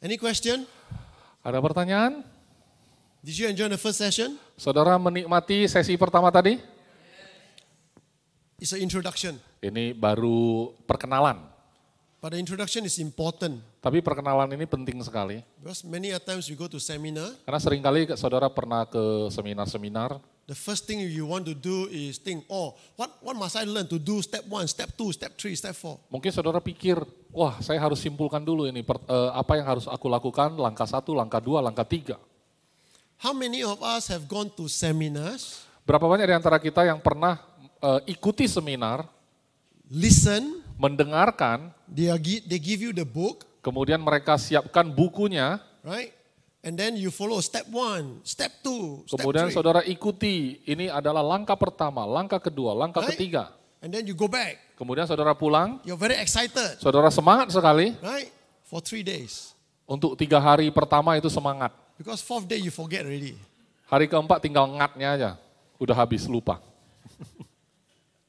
Any question? Ada pertanyaan? Did you enjoy the first session? Saudara menikmati sesi pertama tadi? It's an introduction. Ini baru perkenalan. But the introduction is important. Tapi perkenalan ini penting sekali. Because many a times we go to seminar, Karena seringkali saudara pernah ke seminar-seminar. the first thing you want to do is think, oh, what must I learn to do step 1, step 2, step 3, step 4. Mungkin saudara pikir, wah saya harus simpulkan dulu ini apa yang harus aku lakukan, langkah 1, langkah 2, langkah 3. How many of us have gone to seminars, Berapa banyak di antara kita yang pernah ikuti seminar, listen, mendengarkan, they give you the book, kemudian mereka siapkan bukunya, right? And then you follow step 1, step 2, step kemudian 3. saudara ikuti, ini adalah langkah pertama, langkah kedua, langkah Right. ketiga. And then you go back. Kemudian saudara pulang, You're very excited, saudara semangat sekali, right? For 3 days. untuk 3 hari pertama itu semangat. Because 4th day you forget already. Hari keempat tinggal ngatnya aja, udah habis, lupa.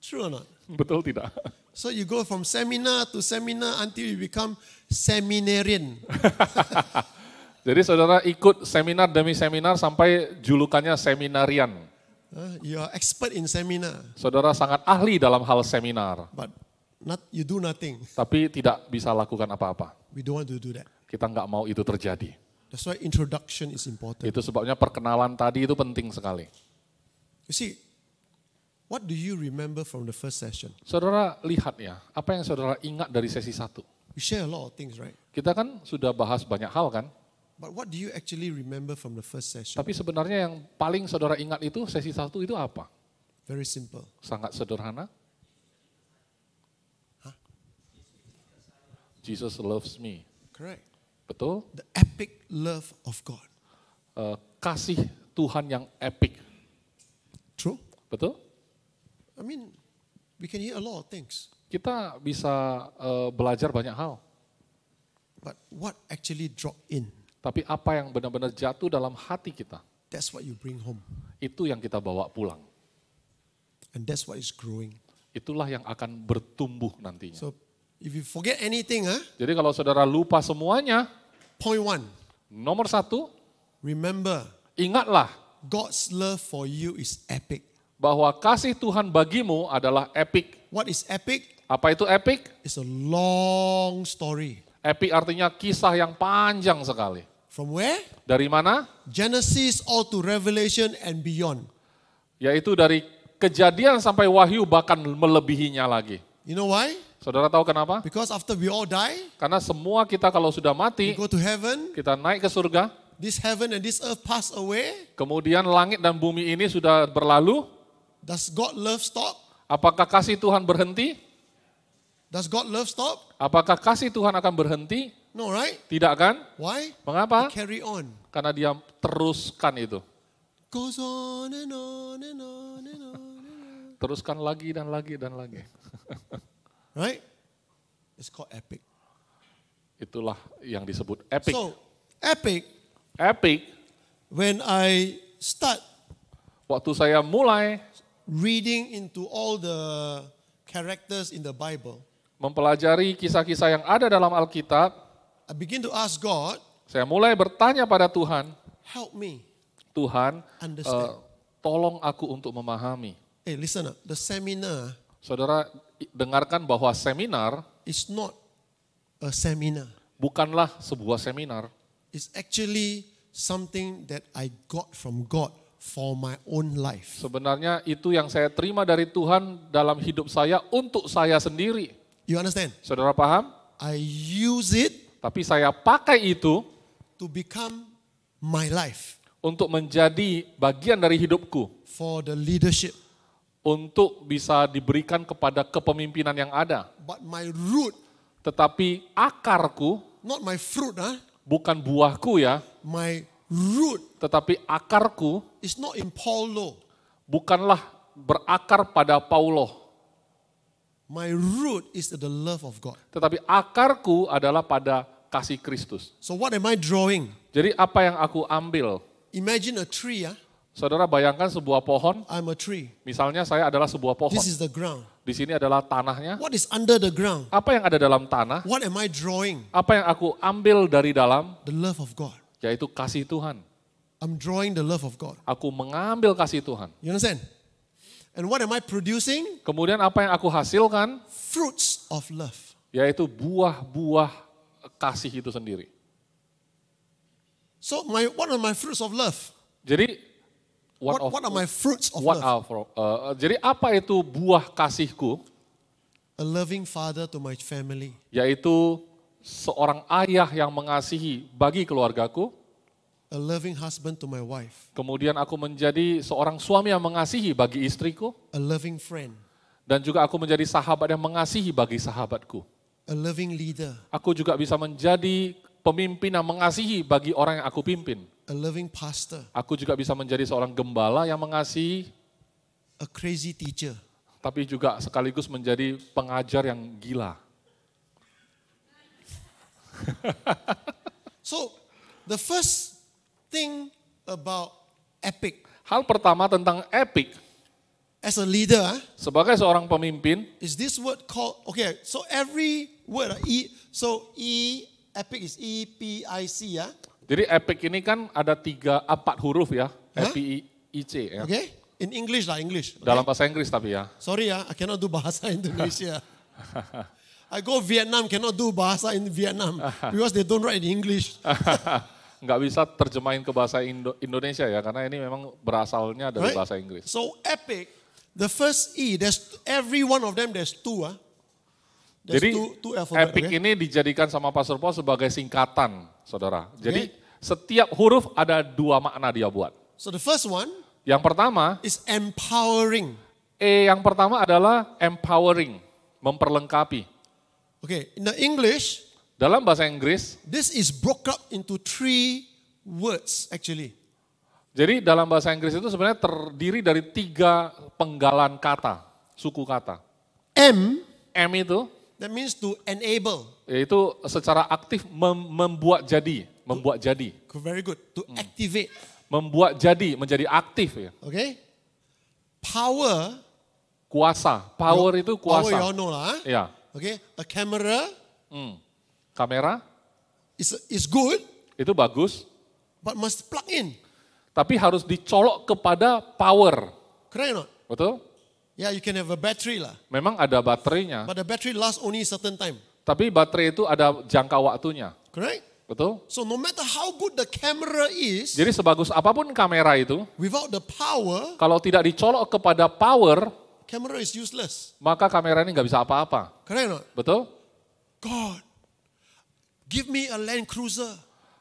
True or not? Betul tidak? So you go from seminar to seminar until you become seminarian. Jadi saudara ikut seminar demi seminar sampai julukannya seminarian. You are expert in seminar, Saudara sangat ahli dalam hal seminar, but you do nothing. tapi tidak bisa lakukan apa-apa. We don't want to do that. Kita nggak mau itu terjadi. That's why introduction is important. Itu sebabnya perkenalan tadi itu penting sekali. You see, what do you remember from the first session? Saudara lihat ya, apa yang saudara ingat dari sesi 1? We share a lot of things, right? Kita kan sudah bahas banyak hal kan, But what do you actually remember from the first session? tapi sebenarnya yang paling saudara ingat itu sesi 1 itu apa? Very simple. Sangat sederhana. Jesus loves me. Correct. Betul? The epic love of God. Kasih Tuhan yang epic. True? Betul? I mean, we can hear a lot of things. Kita bisa belajar banyak hal. But what actually dropped in, Tapi apa yang benar-benar jatuh dalam hati kita, that's what you bring home. itu yang kita bawa pulang. And that's what is growing. Itulah yang akan bertumbuh nantinya. So if you forget anything, Jadi kalau saudara lupa semuanya, point 1, nomor 1, remember, ingatlah God's love for you is epic. bahwa kasih Tuhan bagimu adalah epic. What is epic? Apa itu epic? It's a long story. Epic artinya kisah yang panjang sekali. From where? Dari mana? Genesis all to Revelation and beyond. Yaitu dari Kejadian sampai Wahyu, bahkan melebihinya lagi. You know why? Saudara tahu kenapa? Because after we all die, Karena semua kita kalau sudah we mati, go to heaven, kita naik ke surga, this heaven and this earth pass away. kemudian langit dan bumi ini sudah berlalu. Does God love stop? Apakah kasih Tuhan berhenti? Does God love stop? Apakah kasih Tuhan akan berhenti? No, right? Tidak kan? Why? Mengapa? Carry on. Karena dia teruskan itu. Goes on and on and on and on. Teruskan lagi dan lagi dan lagi. Right? It's called epic. Itulah yang disebut epic. So, epic, Epic, when I start waktu saya mulai reading into all the characters in the Bible, mempelajari kisah-kisah yang ada dalam Alkitab, I begin to ask God, saya mulai bertanya pada Tuhan, help me Tuhan, understand. tolong aku untuk memahami. Hey, listen up. The seminar Saudara dengarkan bahwa seminar is not a seminar. bukanlah sebuah seminar. It's actually something that I got from God for my own life. Sebenarnya itu yang saya terima dari Tuhan dalam hidup saya untuk saya sendiri. You understand? Saudara paham? I use it Tapi saya pakai itu to become my life untuk menjadi bagian dari hidupku. for the leadership. Untuk bisa diberikan kepada kepemimpinan yang ada. But my root, Tetapi akarku, not my fruit, bukan buahku ya, my root tetapi akarku is not in Paulo. bukanlah berakar pada Paulo. My root is the love of God. Tetapi akarku adalah pada kasih Kristus. So what am I drawing? Jadi apa yang aku ambil? Imagine a tree. Saudara bayangkan sebuah pohon, I'm a tree. misalnya saya adalah sebuah pohon. This is the ground. Di sini adalah tanahnya. What is under the ground? Apa yang ada dalam tanah? What am I drawing? Apa yang aku ambil dari dalam? The love of God. Yaitu kasih Tuhan. I'm drawing the love of God. Aku mengambil kasih Tuhan. You understand? And what am I producing? Kemudian apa yang aku hasilkan? Fruits of love. Yaitu buah-buah kasih itu sendiri. So what are my fruits of love? Jadi What are my fruits of love? Jadi apa itu buah kasihku? A loving father to my family. Yaitu seorang ayah yang mengasihi bagi keluargaku. A loving husband to my wife. Kemudian aku menjadi seorang suami yang mengasihi bagi istriku. A loving friend. Dan juga aku menjadi sahabat yang mengasihi bagi sahabatku. A loving leader. Aku juga bisa menjadi pemimpin yang mengasihi bagi orang yang aku pimpin. A loving pastor. Aku juga bisa menjadi seorang gembala yang mengasihi, A crazy teacher. tapi juga sekaligus menjadi pengajar yang gila. So the first thing about epic Hal pertama tentang epic, as a leader sebagai seorang pemimpin, is this word called, okay, so every word, epic is E-P-I-C, jadi epic ini kan ada 4 huruf ya, Hah? E-P-I-C ya. okay? In English lah, English. Okay? Dalam bahasa Inggris tapi ya. Sorry I cannot do bahasa Indonesia. I go Vietnam, cannot do bahasa in Vietnam because they don't write in English. Nggak bisa terjemahin ke bahasa Indonesia ya, karena ini memang berasalnya dari Right? bahasa Inggris. So epic, the first E, there's every one of them there's two. There's Jadi two alphabet. epic Okay? ini dijadikan sama Pastor Paul sebagai singkatan, saudara. Jadi setiap huruf ada 2 makna dia buat. So the first one Yang pertama, is empowering. E yang pertama adalah empowering, memperlengkapi. Okay, in the English, Dalam bahasa Inggris, this is broke up into 3 words actually. jadi dalam bahasa Inggris itu sebenarnya terdiri dari 3 penggalan kata, suku kata. M, M itu that means to enable. yaitu secara aktif membuat jadi, Very good. To activate. membuat jadi, menjadi aktif ya. Okay? Power. Kuasa, power itu Power kuasa. you all know lah. Ya, Okay? A camera kamera is good, itu bagus, but must plug in. tapi harus dicolok kepada power, Correct or not? betul? Yeah, you can have a battery lah. Memang ada baterainya, But the battery lasts only a certain time. tapi baterai itu ada jangka waktunya, Correct? betul? So no matter how good the camera is, Jadi sebagus apapun kamera itu, without the power, kalau tidak dicolok kepada power, camera is useless. maka kamera ini nggak bisa apa-apa, Correct or not? betul? God, give me a Land Cruiser.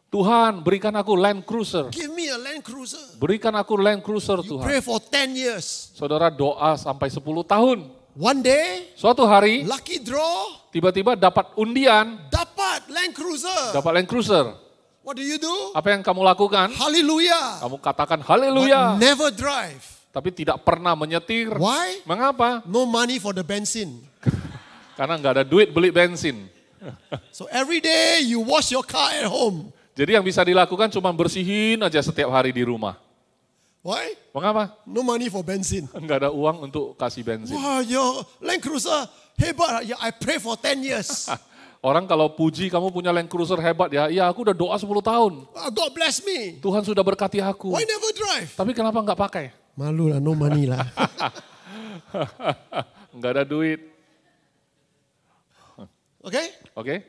Tuhan berikan aku Land Cruiser, Give me a Land Cruiser. berikan aku Land Cruiser You Tuhan. pray for 10 years. Saudara doa sampai 10 tahun, One day, suatu hari lucky draw, tiba-tiba dapat undian, dapat Land Cruiser. dapat Land Cruiser. What do you do? Apa yang kamu lakukan? Hallelujah. Kamu katakan But haleluya, never drive. tapi tidak pernah menyetir. Why? Mengapa? No money for the benzene. Karena nggak ada duit beli bensin. So every day you wash your car at home. Jadi yang bisa dilakukan cuma bersihin aja setiap hari di rumah. Why? Mengapa? No money for benzene. Nggak ada uang untuk kasih bensin. Wow, your Land Cruiser, hebat. Yeah, I pray for 10 years. Orang kalau puji kamu punya Land Cruiser hebat ya, iya aku udah doa 10 tahun. God bless me. Tuhan sudah berkati aku. Why never drive? Tapi kenapa nggak pakai? Malu lah, no money lah. Nggak ada duit. Okay? Oke?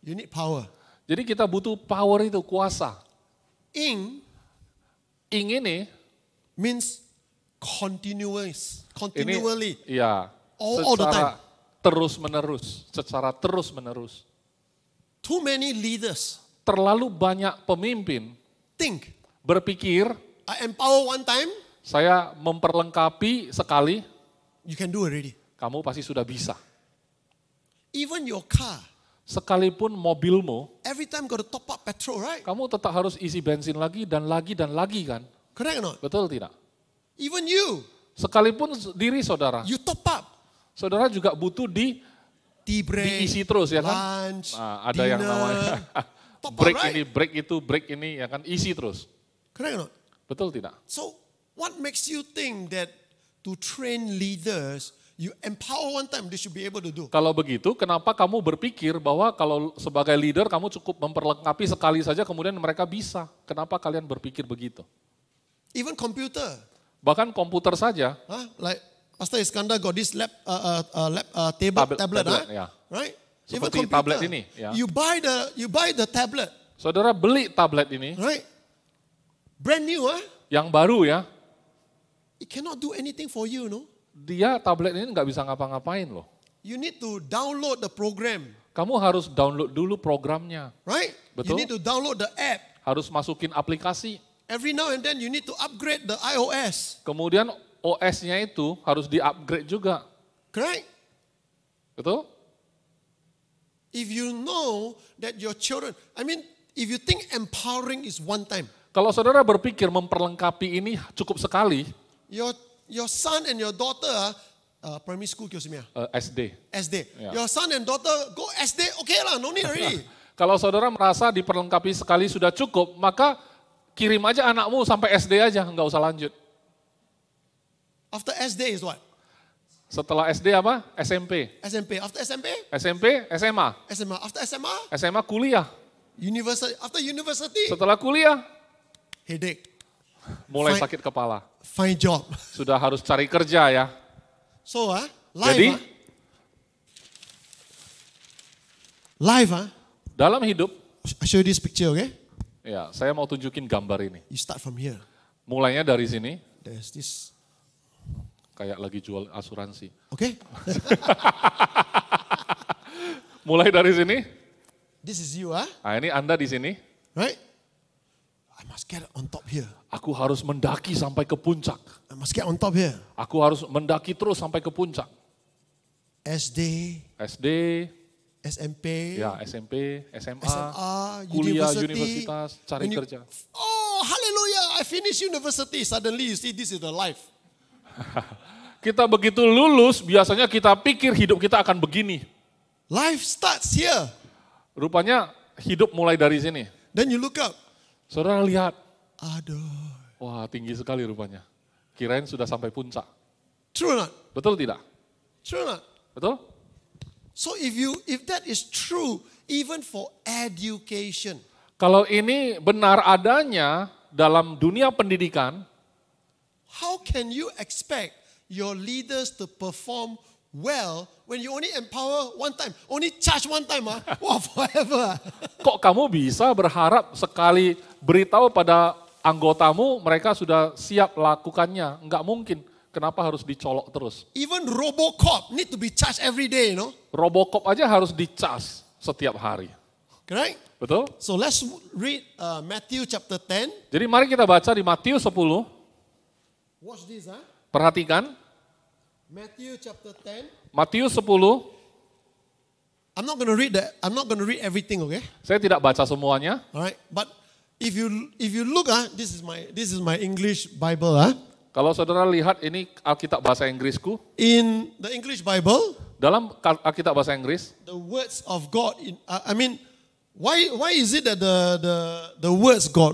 You need power. Jadi kita butuh power itu, kuasa. Ing Ing ini, means continually. iya, All the time. secara terus menerus. Too many leaders Terlalu banyak pemimpin think, berpikir, I empower one time, saya memperlengkapi sekali, you can do already. kamu pasti sudah bisa. Even your car, Sekalipun mobilmu, every time got to top up petrol, right? kamu tetap harus isi bensin lagi dan lagi dan lagi kan? Correct or not? Betul tidak? Even you, Sekalipun diri saudara, you top up. saudara juga butuh Tea break, diisi terus ya kan? lunch, Nah, ada yang dinner, namanya top up, break right? ini, break itu, break ini ya kan, isi terus. Correct or not? Betul tidak? So What makes you think that to train leaders, you empower one time, they should be able to do? Kalau begitu, kenapa kamu berpikir bahwa kalau sebagai leader kamu cukup memperlengkapi sekali saja kemudian mereka bisa? Kenapa kalian berpikir begitu? Even computer. Bahkan komputer saja. Like Pastor Iskandar got this tablet, Tablet, ya. right? Seperti tablet ini, ya. You buy the tablet, Saudara beli tablet ini, right? Brand new, yang baru ya, it cannot do anything for you, no? dia tablet ini nggak bisa ngapa-ngapain loh. You need to download the program, Kamu harus download dulu programnya, right? Betul. You need to download the app. harus masukin aplikasi. Every now and then you need to upgrade the iOS, Kemudian OS-nya itu harus di-upgrade juga, correct? betul? If you know that your children, if you think empowering is one time, Kalau saudara berpikir memperlengkapi ini cukup sekali, your son and your daughter, primary school SD. SD. Yeah. Your son and daughter go SD, okay lah, no need already. Kalau saudara merasa diperlengkapi sekali sudah cukup, maka kirim aja anakmu sampai SD aja, nggak usah lanjut. After SD is what? Setelah SD apa? SMP. SMP. After SMP? SMP, SMA. SMA. After SMA? SMA kuliah. University. After university? Setelah kuliah, Headache. mulai Fine. sakit kepala. Find job. Sudah harus cari kerja ya. So, Jadi, life, dalam hidup, I show you this picture, okay? ya saya mau tunjukin gambar ini. You start from here. Mulainya dari sini, There's this, kayak lagi jual asuransi. okay? Mulai dari sini, This is you, nah ini Anda di sini. right? I must get on top here. Aku harus mendaki sampai ke puncak. I must get on top here. Aku harus mendaki terus sampai ke puncak. SD, SD, SMP, ya SMP, SMA, SMA, kuliah, university. universitas, cari When you- kerja. Oh, hallelujah, I finished university. Suddenly you see this is the life. Kita begitu lulus, biasanya kita pikir hidup kita akan begini. Life starts here. Rupanya hidup mulai dari sini. Then you look up. Saudara lihat, Aduh. wah tinggi sekali rupanya. Kirain sudah sampai puncak. True or not? Betul tidak? True or not? Betul? So if that is true, even for education, Kalau ini benar adanya dalam dunia pendidikan, how can you expect your leaders to perform well when you only empower one time, only charge one time, wow, forever. kok kamu bisa berharap sekali beritahu pada anggotamu mereka sudah siap lakukannya? Enggak mungkin. Kenapa harus dicolok terus? Even Robocop need to be charged every day, you know? Robocop aja harus dicas setiap hari. Correct? Betul? So let's read Matthew chapter 10. Jadi mari kita baca di Matius 10. Watch this, Perhatikan, Matthew chapter 10. Matius 10. I'm not going to read everything, okay? Saya tidak baca semuanya. All right? But if you look, this is my English Bible, Kalau saudara lihat ini Alkitab bahasa Inggrisku. In the English Bible, Dalam Alkitab bahasa Inggris, the words of God. Why is it that the words got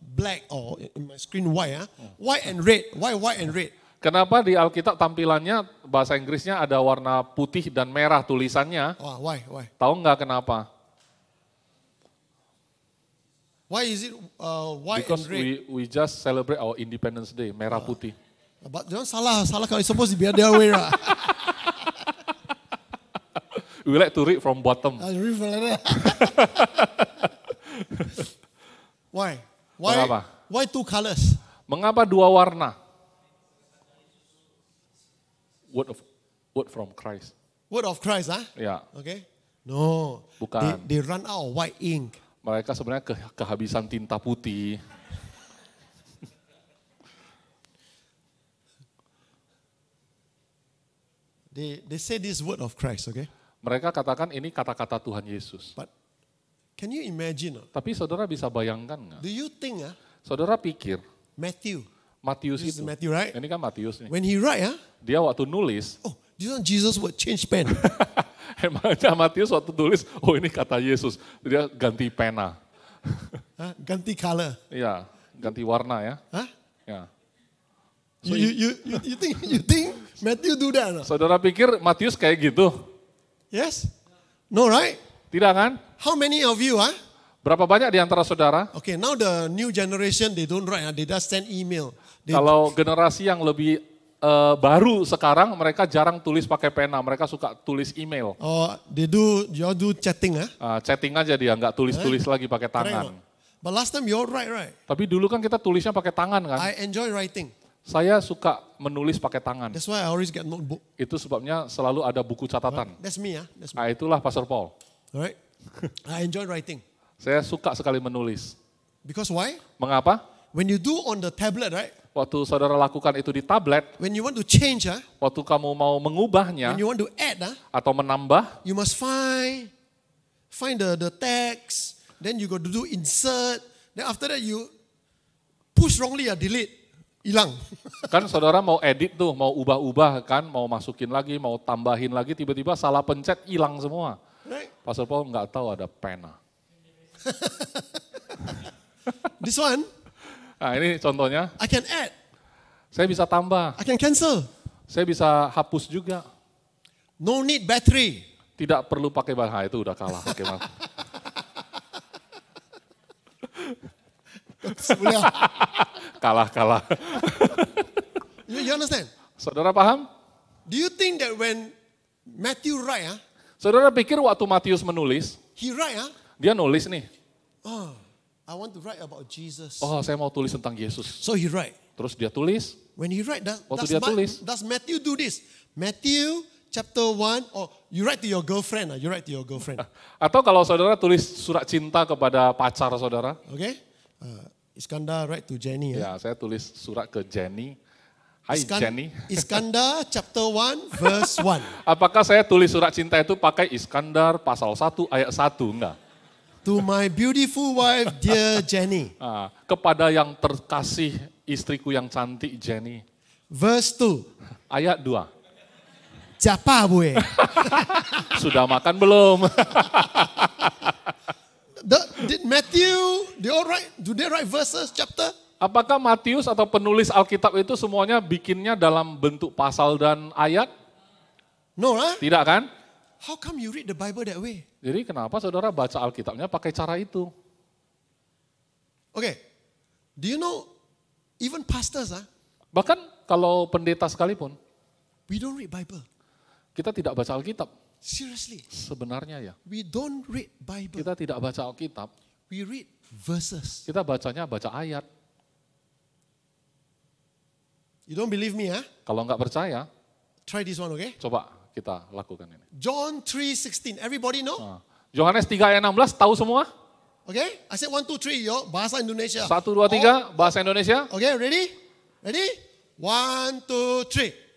black or in my screen white? White and red. Why white and red? kenapa di Alkitab tampilannya bahasa Inggrisnya ada warna putih dan merah tulisannya? Oh, why? Tahu nggak kenapa? Why is it white Because and red? we just celebrate our Independence Day, merah putih. But jangan salah kalau it's supposed to be the other way, right? We like to read from bottom. I read from like that. Why? Mengapa? Why two colors? Mengapa dua warna? Word from Christ. Word of Christ, Ya, Okay. No. Bukan. They run out of white ink. mereka sebenarnya kehabisan tinta putih. They say this word of Christ, okay? Mereka katakan ini kata-kata Tuhan Yesus. But can you imagine? Tapi saudara bisa bayangkan nggak? Do you think Saudara pikir Matthew, Matius this is itu, Matthew, right? ini kan Matius nih. When he write, Dia waktu nulis, oh, this one Jesus would change pen. emangnya Matius waktu tulis, oh ini kata Yesus. Dia ganti pena. Ganti color. Iya, ganti warna ya. Huh? Ya. You think Matthew do that? No? Saudara pikir Matius kayak gitu? Yes? No, right? Tidak kan? How many of you, huh? Berapa banyak di antara saudara? Okay, now the new generation, they don't write, they just send email. Kalau generasi yang lebih baru sekarang, mereka jarang tulis pakai pena, mereka suka tulis email. Or you all do chatting, huh? Chatting aja dia, nggak tulis-tulis lagi pakai tangan. But last time you all write, right? Tapi dulu kan kita tulisnya pakai tangan kan? I enjoy writing. Saya suka menulis pakai tangan. That's why I always get notebook. Itu sebabnya selalu ada buku catatan. That's me, huh? That's me. Nah, itulah Pastor Paul. Alright? I enjoy writing. Saya suka sekali menulis. Because why? Mengapa? When you do on the tablet, right? Waktu saudara lakukan itu di tablet, When you want to change, waktu kamu mau mengubahnya when you want to add, atau menambah, you must find the text, then you got to do insert, then after that you push wrongly, delete, hilang. kan saudara mau edit tuh, mau ubah-ubah kan, mau masukin lagi, mau tambahin lagi, tiba-tiba salah pencet, hilang semua. Right? Pastor Paul nggak tahu ada pena. This one, Nah ini contohnya, I can add, saya bisa tambah, I can cancel. saya bisa hapus juga. No need battery. Tidak perlu pakai bahan, itu udah kalah. Oke, maaf. Kalah. You understand? Saudara paham? Do you think that when Matthew write, Saudara pikir waktu Matius menulis, he write, dia nulis nih, oh, I want to write about Jesus. oh saya mau tulis tentang Yesus. So he write. Terus dia tulis, When he write, Waktu dia tulis. does Matthew do this? Matthew chapter 1, or you write to your girlfriend, you write to your girlfriend. atau kalau saudara tulis surat cinta kepada pacar saudara, Okay? Iskandar write to Jenny. ya saya tulis surat ke Jenny. Hai Jenny. Iskandar chapter 1 verse 1. Apakah saya tulis surat cinta itu pakai Iskandar pasal 1 ayat 1? Enggak. To my beautiful wife, dear Jenny. Kepada yang terkasih istriku yang cantik Jenny. Verse 2. Ayat 2. Japa bue. Sudah makan belum? Did Matthew, do they write verses, chapter? Apakah Matius atau penulis Alkitab itu semuanya bikinnya dalam bentuk pasal dan ayat? No, right? Tidak kan? How come you read the Bible that way? Jadi kenapa saudara baca Alkitabnya pakai cara itu? Okay. Do you know, even pastors, Bahkan kalau pendeta sekalipun, we don't read Bible. kita tidak baca Alkitab. Seriously. Sebenarnya ya, We don't read Bible. kita tidak baca Alkitab. We read verses. Kita bacanya baca ayat. You don't believe me, Kalau nggak percaya, Try this one, okay? coba kita lakukan ini. John 3:16. Everybody know? Yohanes 3 ayat 16, tahu semua? Okay? I said 1, 2, 3, yo. Bahasa Indonesia. 1, 2, 3, bahasa Indonesia. Okay, ready? Ready? 1, 2, 3.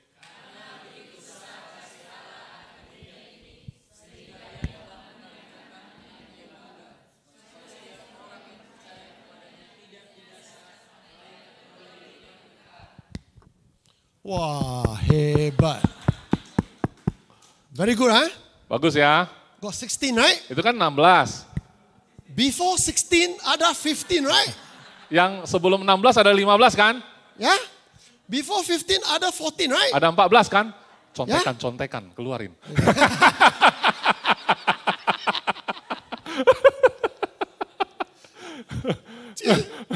Wah, hebat. Very good, Bagus ya. Got 16, right? Itu kan 16. Before 16, ada 15, right? Yang sebelum 16 ada 15 kan? Yeah? Before 15, ada 14, right? Ada 14 kan? Contekan, keluarin.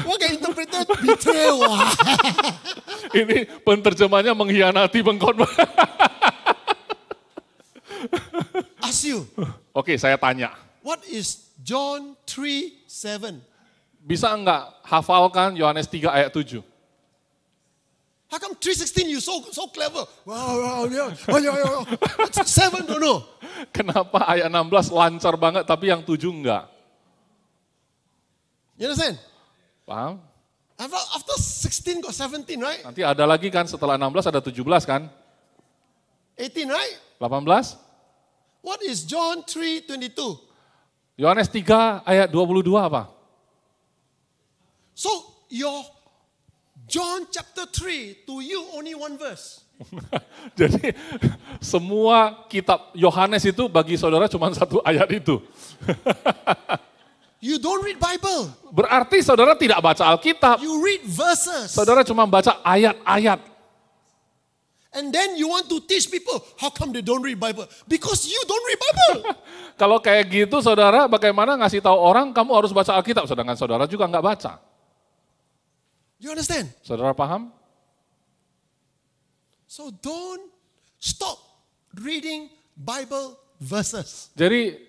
What interpreter betrayal? Wah. Ini penterjemahnya mengkhianati pengkhotbah. Ask you, Oke, saya tanya. what is John 3:7? Bisa enggak hafalkan Yohanes 3 ayat 7? How come 3:16 you so clever? Wow, yeah. 7 don't know. Kenapa ayat 16 lancar banget tapi yang 7 enggak? You understand? Paham? After 16 got 17, right? Nanti ada lagi kan setelah 16 ada 17 kan? 18, right? 18? What is John 3:22? Yohanes 3 ayat 22 apa? So your John chapter 3 to you only one verse. Jadi semua kitab Yohanes itu bagi saudara cuma satu ayat itu. You don't read Bible. Berarti saudara tidak baca Alkitab. You read verses. Saudara cuma baca ayat-ayat. And then you want to teach people, how come they don't read Bible? Because you don't read Bible. Kalau kayak gitu saudara, bagaimana ngasih tahu orang kamu harus baca Alkitab, sedangkan saudara juga nggak baca. You understand? Saudara paham? So don't stop reading Bible verses. Jadi,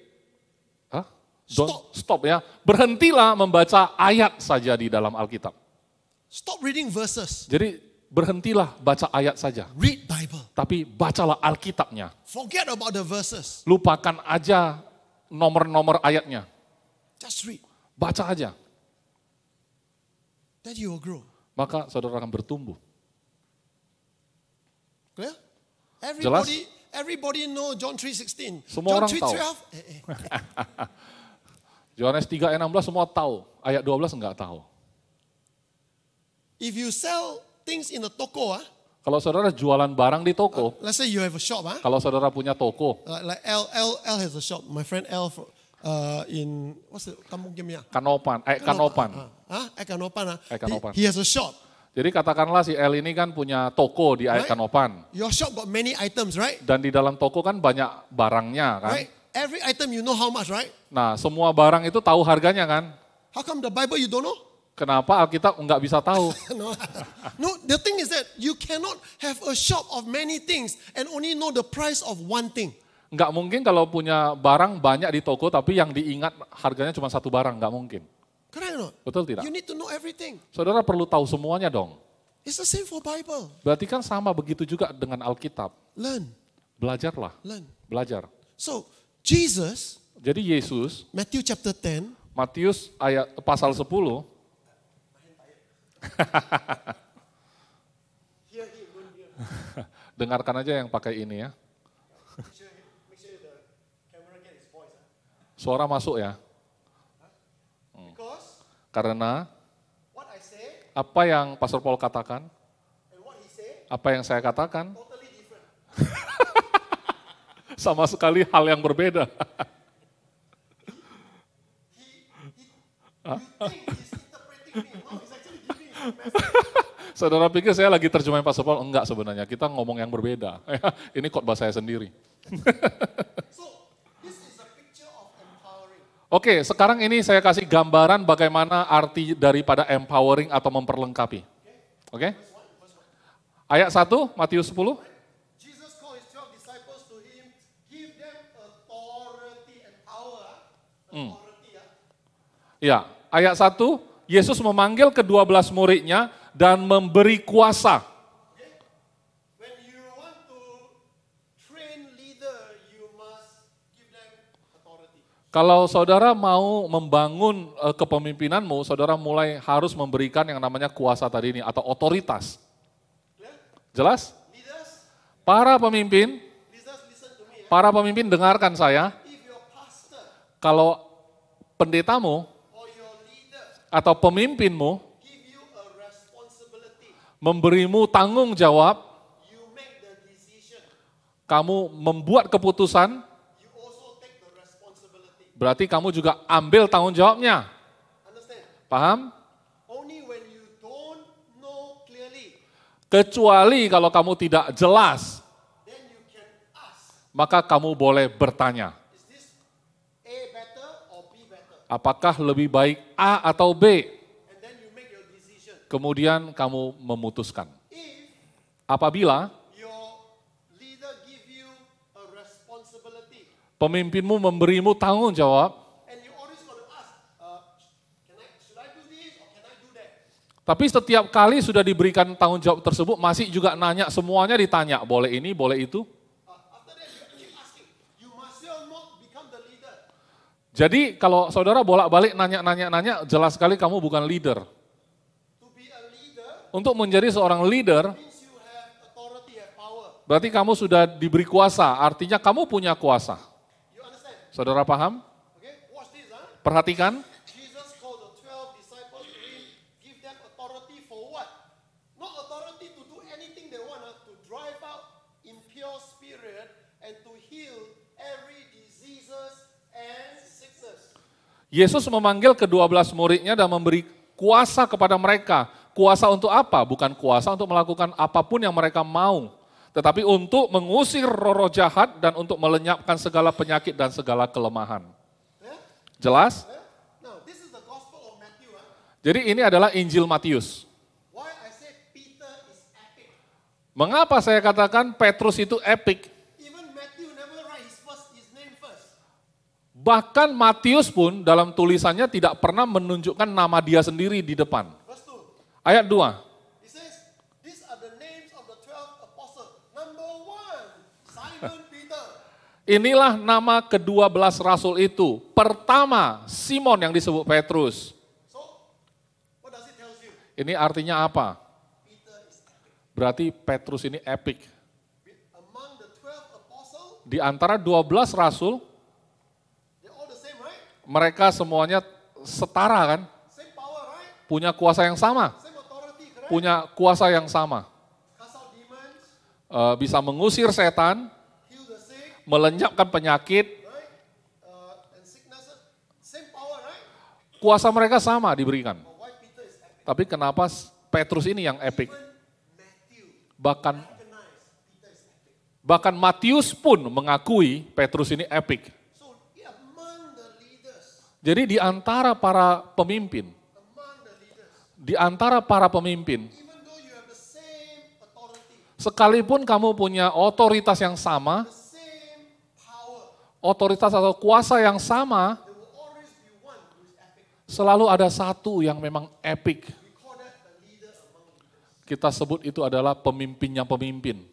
stop ya, berhentilah membaca ayat saja di dalam Alkitab. Stop reading verses. Jadi berhentilah baca ayat saja. Read Bible. Tapi bacalah Alkitabnya. Forget about the verses. Lupakan aja nomor-nomor ayatnya. Just read. Baca aja. Then you will grow. Maka saudara akan bertumbuh. Clear? Jelas? Everybody know John 3:16. Semua John orang tahu. 3:12. Yohanes 3 ayat 16 semua tahu. Ayat 12 enggak tahu. If you sell things in a toko, Kalau saudara jualan barang di toko, let's say you have a shop, kalau saudara punya toko, like L has a shop. My friend L in what's the Kampung Kimia? Kanopan. Kanopan. Kanopan. He has a shop. Jadi katakanlah si L ini kan punya toko di Right. Kanopan. Your shop got many items, right? Dan di dalam toko kan banyak barangnya kan. Right. Every item you know how much, right? Nah semua barang itu tahu harganya kan. How come the Bible you don't know? Kenapa Alkitab nggak bisa tahu? No, the thing is that you cannot have a shop of many things and only know the price of one thing. Nggak mungkin kalau punya barang banyak di toko tapi yang diingat harganya cuma satu barang, nggak mungkin. Correct or not? Betul tidak? You need to know everything. Saudara perlu tahu semuanya dong. It's the same for Bible. Berarti kan sama begitu juga dengan Alkitab. Learn. Belajarlah, Learn. belajar. So, Jesus, Jadi Yesus, Matthew chapter 10, Matius ayat pasal 10, dengarkan aja yang pakai ini ya. Suara masuk ya. because Karena what I say apa yang Pastor Paul katakan, and what he say apa yang saya katakan, totally different. sama sekali hal yang berbeda. You think he's interpreting me. No, he's actually giving you a message. Saudara pikir saya lagi terjemahin Pastor Paul? Enggak sebenarnya, kita ngomong yang berbeda. Ini khotbah saya sendiri. So, this is a picture of empowering. Oke, sekarang ini saya kasih gambaran bagaimana arti daripada empowering atau memperlengkapi. Oke? Ayat 1, Matius 10. Jesus called his 12 disciples to him, give them authority and power. Authority, Ya, ayat 1, Yesus memanggil ke-12 muridnya dan memberi kuasa. When you want to train leader, you must give them authority. Kalau saudara mau membangun kepemimpinanmu, saudara mulai harus memberikan yang namanya kuasa tadi ini atau otoritas. Clear? Jelas? Leaders, Para pemimpin, listen to me. dengarkan saya. If your pastor Kalau pendetamu or your leader atau pemimpinmu give you a responsibility, memberimu tanggung jawab, you make the decision. kamu membuat keputusan, You also take the responsibility. berarti kamu juga ambil tanggung jawabnya. Understand? Paham? Only when you don't know clearly, Kecuali kalau kamu tidak jelas, then you can ask, maka kamu boleh bertanya, is this A better or B better? apakah lebih baik A atau B? And then you make your decision. Kemudian kamu memutuskan. If Apabila your leader give you a responsibility, pemimpinmu memberimu tanggung jawab, and you always got to ask, should I do this or can I do that? tapi setiap kali sudah diberikan tanggung jawab tersebut, masih juga nanya, semuanya ditanya, boleh ini, boleh itu. After that, you keep asking. You must still not become the leader. Jadi kalau saudara bolak-balik nanya, jelas sekali kamu bukan leader. To be a leader Untuk menjadi seorang leader, means you have authority, have power. berarti kamu sudah diberi kuasa, artinya kamu punya kuasa. You understand? Saudara paham? Okay, watch this. Perhatikan, Jesus called the 12 disciples to him, give them authority for what? Not authority to do anything they want, to drive out impure spirit and to heal every diseases and sickness. Yesus memanggil ke-12 muridnya dan memberi kuasa kepada mereka. Kuasa untuk apa? Bukan kuasa untuk melakukan apapun yang mereka mau. tetapi untuk mengusir roh-roh jahat dan untuk melenyapkan segala penyakit dan segala kelemahan. Yeah? Jelas? Yeah? Now, this is the Gospel of Matthew. Jadi ini adalah Injil Matius. Why I say Peter is epic? Mengapa saya katakan Petrus itu epic? Even Matthew never write his name first. Bahkan Matius pun dalam tulisannya tidak pernah menunjukkan nama dia sendiri di depan. Verse 2. Ayat 2. He says, these are the names of the 12 apostles. Number 1, Simon Peter. Inilah nama ke-12 rasul itu. Pertama, Simon yang disebut Petrus. So, what does it tell you? Ini artinya apa? Peter is epic. Berarti Petrus ini epic. Among the 12 apostles, Di antara 12 rasul, they're all the same, right? mereka semuanya setara kan? Same power, right? Punya kuasa yang sama. Same authority, correct? Punya kuasa yang sama. Cast out demons, Bisa mengusir setan, heal the sick, melenyapkan penyakit. right? And sickness, same power, right? Kuasa mereka sama diberikan. But why Peter is epic? Tapi kenapa Petrus ini yang epic? Even Matthew Bahkan recognize Peter is epic. bahkan Matius pun mengakui Petrus ini epic. So, among the leaders, Jadi di antara para pemimpin, even though you have the same authority, sekalipun kamu punya otoritas yang sama, the same power, otoritas atau kuasa yang sama, there will always be one who is epic. selalu ada satu yang memang epic. We call that the leader among leaders. Kita sebut itu adalah pemimpinnya pemimpin.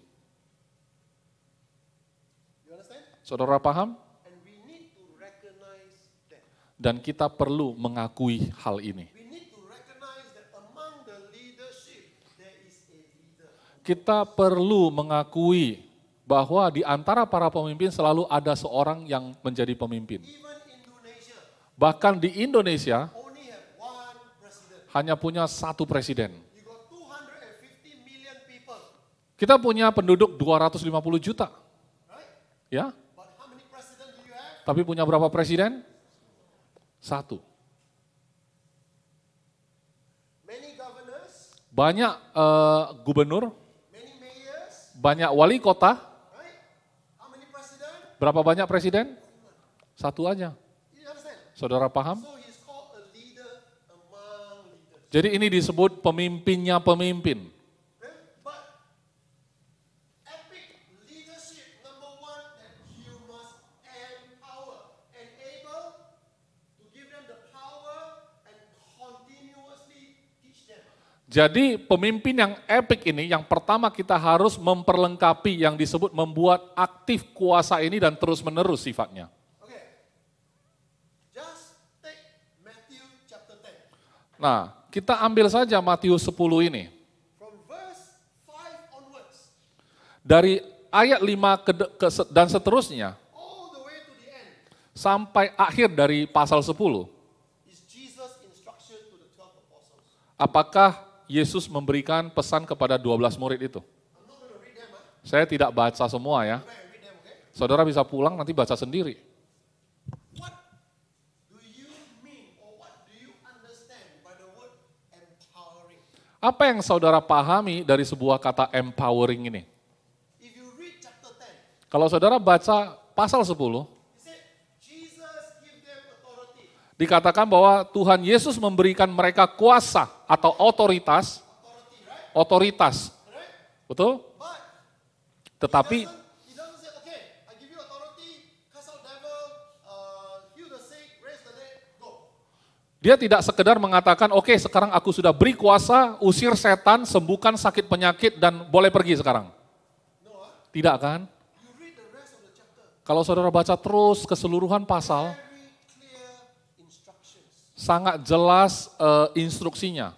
You understand? Saudara paham? And we need to recognize that. Dan kita perlu mengakui hal ini. We need to recognize that among the leadership, there is a leader. Kita perlu mengakui bahwa di antara para pemimpin selalu ada seorang yang menjadi pemimpin. Even Indonesia Bahkan di Indonesia only have one president. hanya punya satu presiden. You got 250 million people, Kita punya penduduk 250 juta, right? ya. But how many presidents do you have? Tapi punya berapa presiden? Satu. Many governors, Banyak gubernur, many mayors, banyak wali kota. right? How many presidents? Berapa banyak presiden? Satu aja. You understand? Saudara paham? So he's called a leader among leaders. Jadi ini disebut pemimpinnya pemimpin. Okay? But epic leadership, number 1, that you must empower, enable to give them the power and continuously teach them. Jadi pemimpin yang epic ini yang pertama kita harus memperlengkapi yang disebut membuat aktif kuasa ini dan terus-menerus sifatnya. Okay. Just take Matthew chapter 10. Nah, kita ambil saja Matius 10 ini. From verse 5 onwards, Dari ayat 5 dan seterusnya all the way to the end, sampai akhir dari pasal 10. is Jesus' instruction to the 12 apostles. Apakah Yesus memberikan pesan kepada 12 murid itu? I'm not going to read them, huh? Saya tidak baca semua ya. Go back and read them, okay? Saudara bisa pulang nanti baca sendiri. What do you mean or what do you understand by the word empowering? Apa yang saudara pahami dari sebuah kata empowering ini? If you read chapter 10, Kalau saudara baca pasal 10, he said, Jesus give them authority. dikatakan bahwa Tuhan Yesus memberikan mereka kuasa atau otoritas, Authority, right? otoritas. Correct? Betul? But Tetapi he doesn't say, okay, I give you authority, cast out devil, heal the sick, raise the dead, go. dia tidak sekedar mengatakan, oke sekarang aku sudah beri kuasa, usir setan, sembuhkan sakit penyakit dan boleh pergi sekarang. No, huh? Tidak kan? You read the rest of the chapter. Kalau saudara baca terus keseluruhan pasal, Very clear instructions. sangat jelas instruksinya,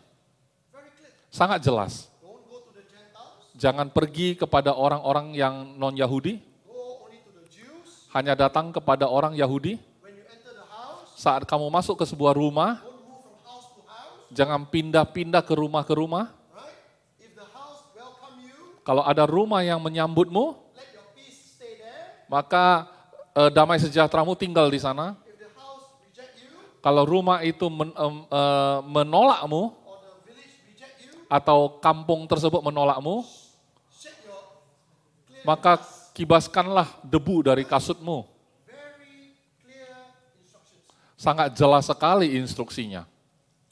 Very clear. sangat jelas. Don't go to the Gentiles. Jangan pergi kepada orang-orang yang non-Yahudi, Go only to the Jews. hanya datang kepada orang Yahudi. When you enter the house, Saat kamu masuk ke sebuah rumah, don't move from house to house. jangan pindah-pindah ke rumah. Right? If the house welcome you, Kalau ada rumah yang menyambutmu, let your peace stay there. maka damai sejahteramu tinggal di sana. If the house reject you Kalau rumah itu menolakmu, or the village reject you, atau kampung tersebut menolakmu, shut your maka kibaskanlah debu dari kasutmu. Very clear instructions. Sangat jelas sekali instruksinya.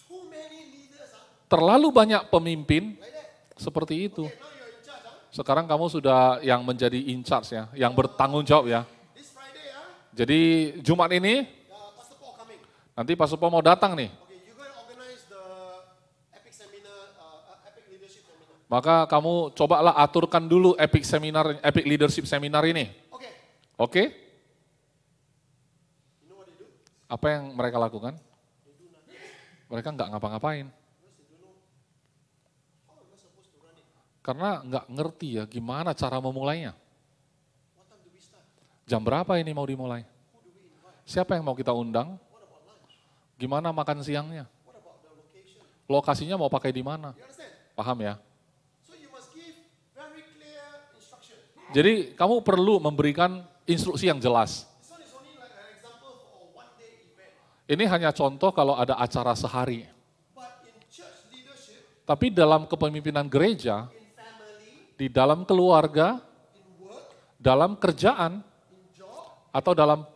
Too many leaders are Terlalu banyak pemimpin like that. seperti itu. Okay, now you're in charge. Sekarang kamu sudah yang menjadi in charge ya, yang bertanggung jawab ya. This Friday, Jadi Jumat ini, Pastor Paul coming. nanti Pak Supo mau datang nih. Okay, you're going to organize the epic seminar, epic leadership seminar. Maka kamu cobalah aturkan dulu epic leadership seminar ini. Okay, Oke? you know what they do? Apa yang mereka lakukan? Mereka nggak ngapa-ngapain. How am I supposed to run it? Karena nggak ngerti ya gimana cara memulainya. What time do we start? Jam berapa ini mau dimulai? Who do we invite? Siapa yang mau kita undang? What about lunch? Gimana makan siangnya? What about the location? Lokasinya mau pakai di mana? You understand? Paham ya? So you must give very clear instruction. Jadi kamu perlu memberikan instruksi yang jelas. This one is only like an example for a one-day event. Ini hanya contoh kalau ada acara sehari. But in church leadership, Tapi dalam kepemimpinan gereja, in family, di dalam keluarga, in work, dalam kerjaan, in job, atau dalam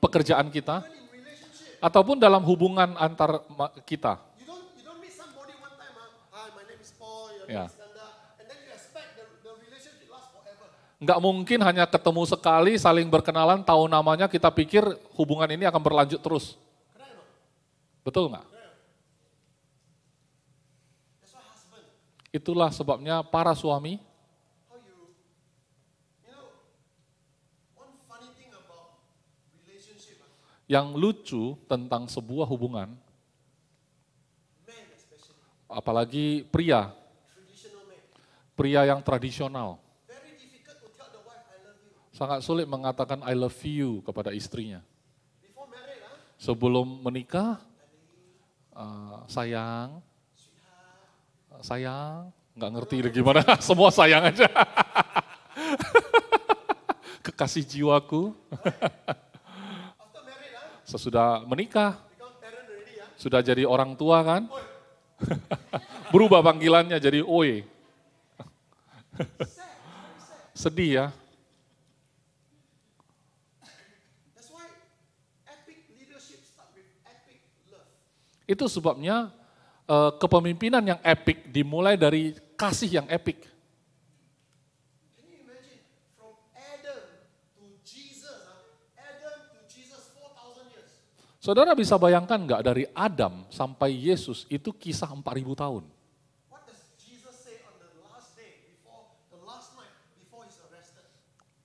pekerjaan kita, even in relationship. ataupun dalam hubungan antar kita. You don't meet somebody one time, hi, my name is Paul, your Yeah. name is Kanda, and then you expect the relationship lasts forever. Nggak mungkin hanya ketemu sekali, saling berkenalan, tahu namanya, kita pikir hubungan ini akan berlanjut terus. Correct or not? Betul nggak? That's why husband, Itulah sebabnya para suami, how you know, one funny thing about relationship, yang lucu tentang sebuah hubungan, men especially, apalagi pria, traditional men, pria yang tradisional, very difficult to tell the wife, I love you. sangat sulit mengatakan I love you kepada istrinya. Before married, Sebelum menikah, sayang, nggak ngerti deh gimana, semua sayang aja. Kekasih jiwaku. after married, Sesudah menikah, become parent already, sudah jadi orang tua kan, berubah panggilannya jadi oi. Sedih ya. That's why epic leadership start with epic love. Itu sebabnya kepemimpinan yang epic dimulai dari kasih yang epic. Can you imagine from Adam to Jesus, Adam to Jesus 4,000 years. Saudara bisa bayangkan nggak dari Adam sampai Yesus itu kisah 4.000 tahun. What does Jesus say on the last day before the last night before he's arrested?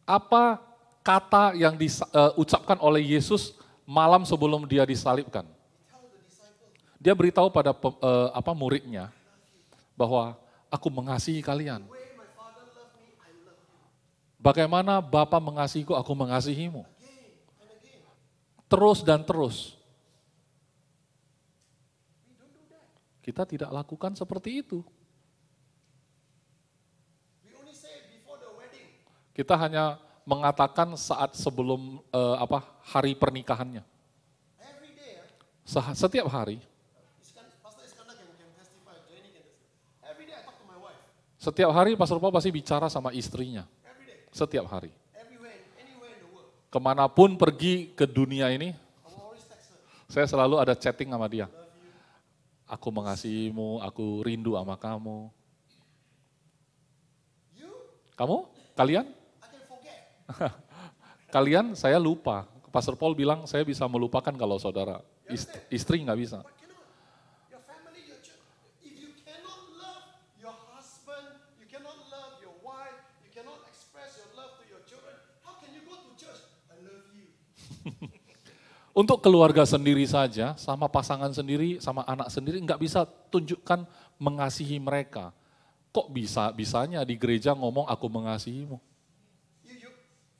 Apa kata yang diucapkan oleh Yesus malam sebelum dia disalibkan? He tell the disciples, Dia beritahu pada muridnya bahwa aku mengasihi kalian. the way my father loved me, I love you. Bagaimana Bapa mengasihiku, aku mengasihimu. Again and again. Terus dan terus. We don't do that. Kita tidak lakukan seperti itu. We only say it before the wedding. Kita hanya mengatakan saat sebelum hari pernikahannya. Every day, Setiap hari, Pastor Iskandar can testify, Jenny can testify. Every day I talk to my wife. setiap hari Pastor Paul pasti bicara sama istrinya. Every day. Setiap hari. Everywhere, anywhere in the world. Kemanapun pergi ke dunia ini, I will always text her. saya selalu ada chatting sama dia. Aku mengasihimu, aku rindu sama kamu. You, Kamu? Kalian? I can forget. Kalian saya lupa. Pastor Paul bilang saya bisa melupakan kalau saudara. Istri nggak bisa. But cannot. Your family, your church. If you cannot love your husband, you cannot love your wife, you cannot express your love to your children, how can you go to church? I love you. Untuk keluarga sendiri saja, sama pasangan sendiri, sama anak sendiri, nggak bisa tunjukkan mengasihi mereka. Kok bisanya di gereja ngomong aku mengasihimu?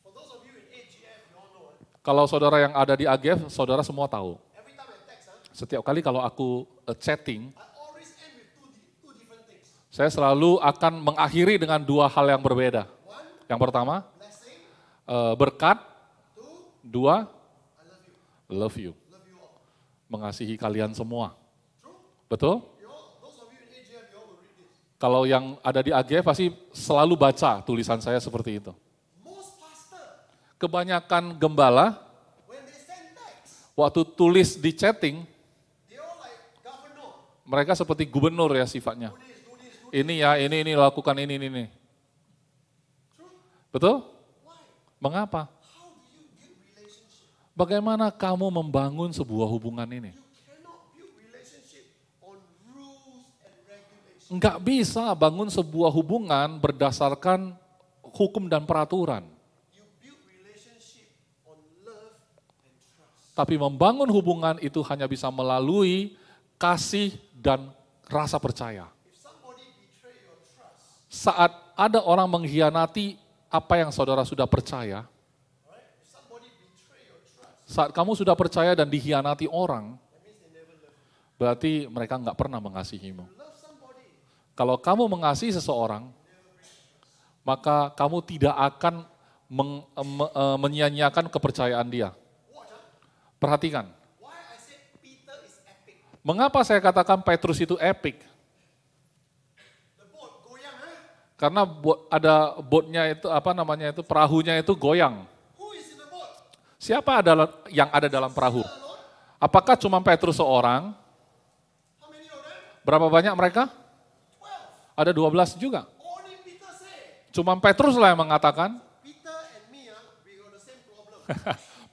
For those of you in AGF, you all know. Kalau saudara yang ada di AGF, saudara semua tahu. Every time I text, Setiap kali kalau aku chatting, I always end with two different things. saya selalu akan mengakhiri dengan dua hal yang berbeda. One, Yang pertama, blessing. berkat. Two, Dua, I love you. love you. Love you all. Mengasihi kalian semua. True? Betul? Those of you in AGF, you all will read this. Kalau yang ada di AGF pasti selalu baca tulisan saya seperti itu. Kebanyakan gembala, when they send text, waktu tulis di chatting, they all like governor. mereka seperti gubernur ya sifatnya. Do this, do this, do Ini ya, ini lakukan ini. True. Betul? Why? Mengapa? How do you build relationship? Bagaimana kamu membangun sebuah hubungan ini? You cannot build relationship on rules and regulations. Enggak bisa bangun sebuah hubungan berdasarkan hukum dan peraturan. You build relationship on love and trust. Tapi membangun hubungan itu hanya bisa melalui kasih dan rasa percaya. If somebody betray your trust, Saat ada orang mengkhianati apa yang saudara sudah percaya, right? If somebody betray your trust, saat kamu sudah percaya dan dikhianati orang, that means they never love you. berarti mereka nggak pernah mengasihimu. Love somebody, Kalau kamu mengasihi seseorang, maka kamu tidak akan menyia-nyiakan kepercayaan dia. watch out. Perhatikan, Why I said Peter is epic. mengapa saya katakan Petrus itu epic? The boat goyang, huh? Karena ada botnya itu, perahunya itu goyang. Who is in the boat? Siapa yang ada dalam perahu? Peter alone? Apakah cuma Petrus seorang? How many of them? Berapa banyak mereka? 12. Ada 12 juga. Only Peter said, Cuma Petrus lah yang mengatakan, Peter and me, we got the same problem.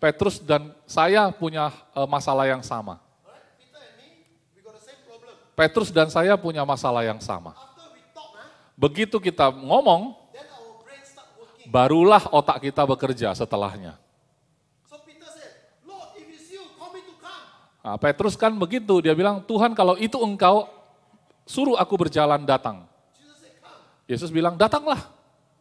Petrus dan saya punya masalah yang sama. Right? Peter and me, we got the same problem. Petrus dan saya punya masalah yang sama. After we talk, Begitu kita ngomong, then our brain start working. barulah otak kita bekerja setelahnya. So Peter said, Lord, if it's you, call me to come. Nah, Petrus kan begitu, dia bilang, Tuhan kalau itu engkau, suruh aku berjalan datang. Jesus said, come. Yesus bilang, datanglah.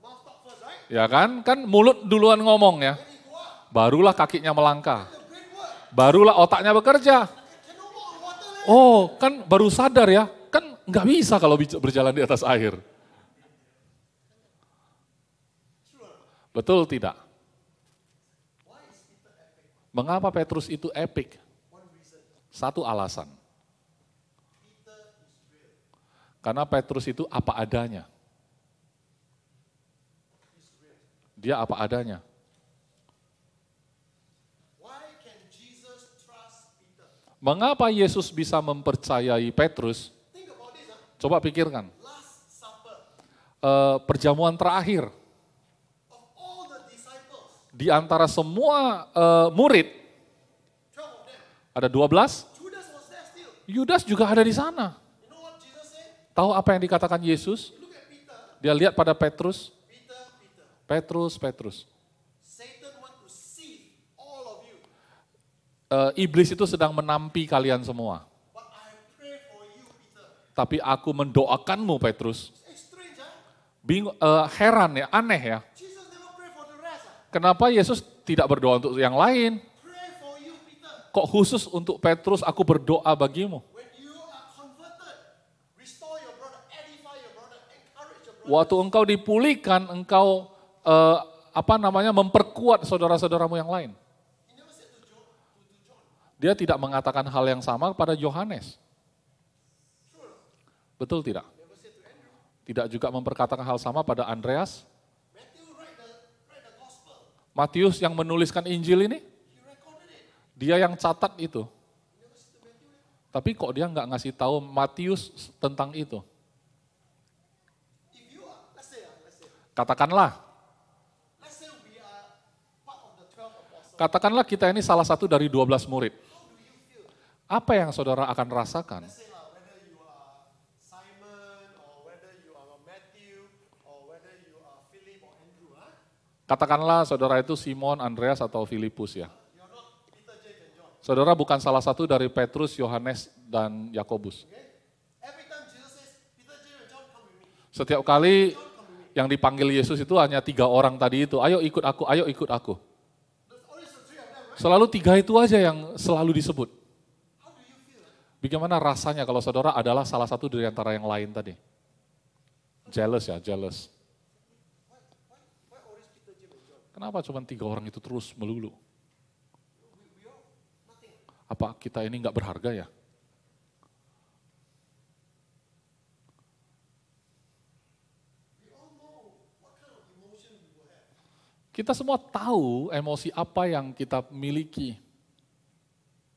Mouth talk first, right? Ya kan mulut duluan ngomong ya. Then he go up. Barulah kakinya melangkah. The brain work. Barulah otaknya bekerja. Cannot walk on water, leh. Oh, kan baru sadar ya, kan nggak bisa kalau berjalan di atas air. Betul tidak? Why is Peter epic? Mengapa Petrus itu epic? One reason. Satu alasan. Peter is real. Karena Petrus itu apa adanya. He's real. Dia apa adanya. Why can Jesus trust Peter? Mengapa Yesus bisa mempercayai Petrus? Think about this, huh? Coba pikirkan. Last supper Perjamuan terakhir. of all the disciples, Di antara semua murid, 12 of them, ada 12, Judas was there still. Yudas juga ada di sana. You know what Jesus said? Tahu apa yang dikatakan Yesus? Look at Peter. Dia lihat pada Petrus, Peter. Petrus. Satan want to sieve all of you. Iblis itu sedang menampi kalian semua. But I pray for you, Peter. Tapi aku mendoakanmu, Petrus. It's strange, huh? Heran ya, aneh ya. Jesus never pray for the rest. Huh? Kenapa Yesus tidak berdoa untuk yang lain? Pray for you, Peter. Kok khusus untuk Petrus aku berdoa bagimu? When you are converted, restore your brother, edify your brother, encourage your brother. Waktu engkau dipulihkan, engkau memperkuat saudara-saudaramu yang lain. He never said to John. Dia tidak mengatakan hal yang sama kepada Yohanes. Betul tidak? Never said to Andrew. Tidak juga memperkatakan hal sama pada Andreas. Matthew write the gospel. Matius yang menuliskan Injil ini, He recorded it. dia yang catat itu. Never said to Matthew. Tapi kok dia nggak ngasih tahu Matius tentang itu? If you are, let's say Katakanlah we are part of the 12 apostles. Katakanlah kita ini salah satu dari 12 murid. How do you feel? Apa yang saudara akan rasakan? Let's say whether you are Simon or whether you are Matthew or whether you are Philip or Andrew, huh? Katakanlah saudara itu Simon, Andreas, atau Filipus ya. You're not Peter, James, and John. Saudara bukan salah satu dari Petrus, Yohanes, dan Yakobus. Okay? Every time Jesus says, Peter, James, and John, come with me. Setiap kali yang dipanggil Yesus itu hanya 3 orang tadi itu, ayo ikut aku, ayo ikut aku. There's always the 3 of them, right? Selalu 3 itu aja yang selalu disebut. How do you feel? Bagaimana rasanya kalau saudara adalah salah satu dari antara yang lain tadi? Jealous ya, jealous. Why always Peter, James, and John? Kenapa cuma 3 orang itu terus melulu? We all nothing. Apa kita ini nggak berharga ya? We all know what kind of emotion we will have. Kita semua tahu emosi apa yang kita miliki.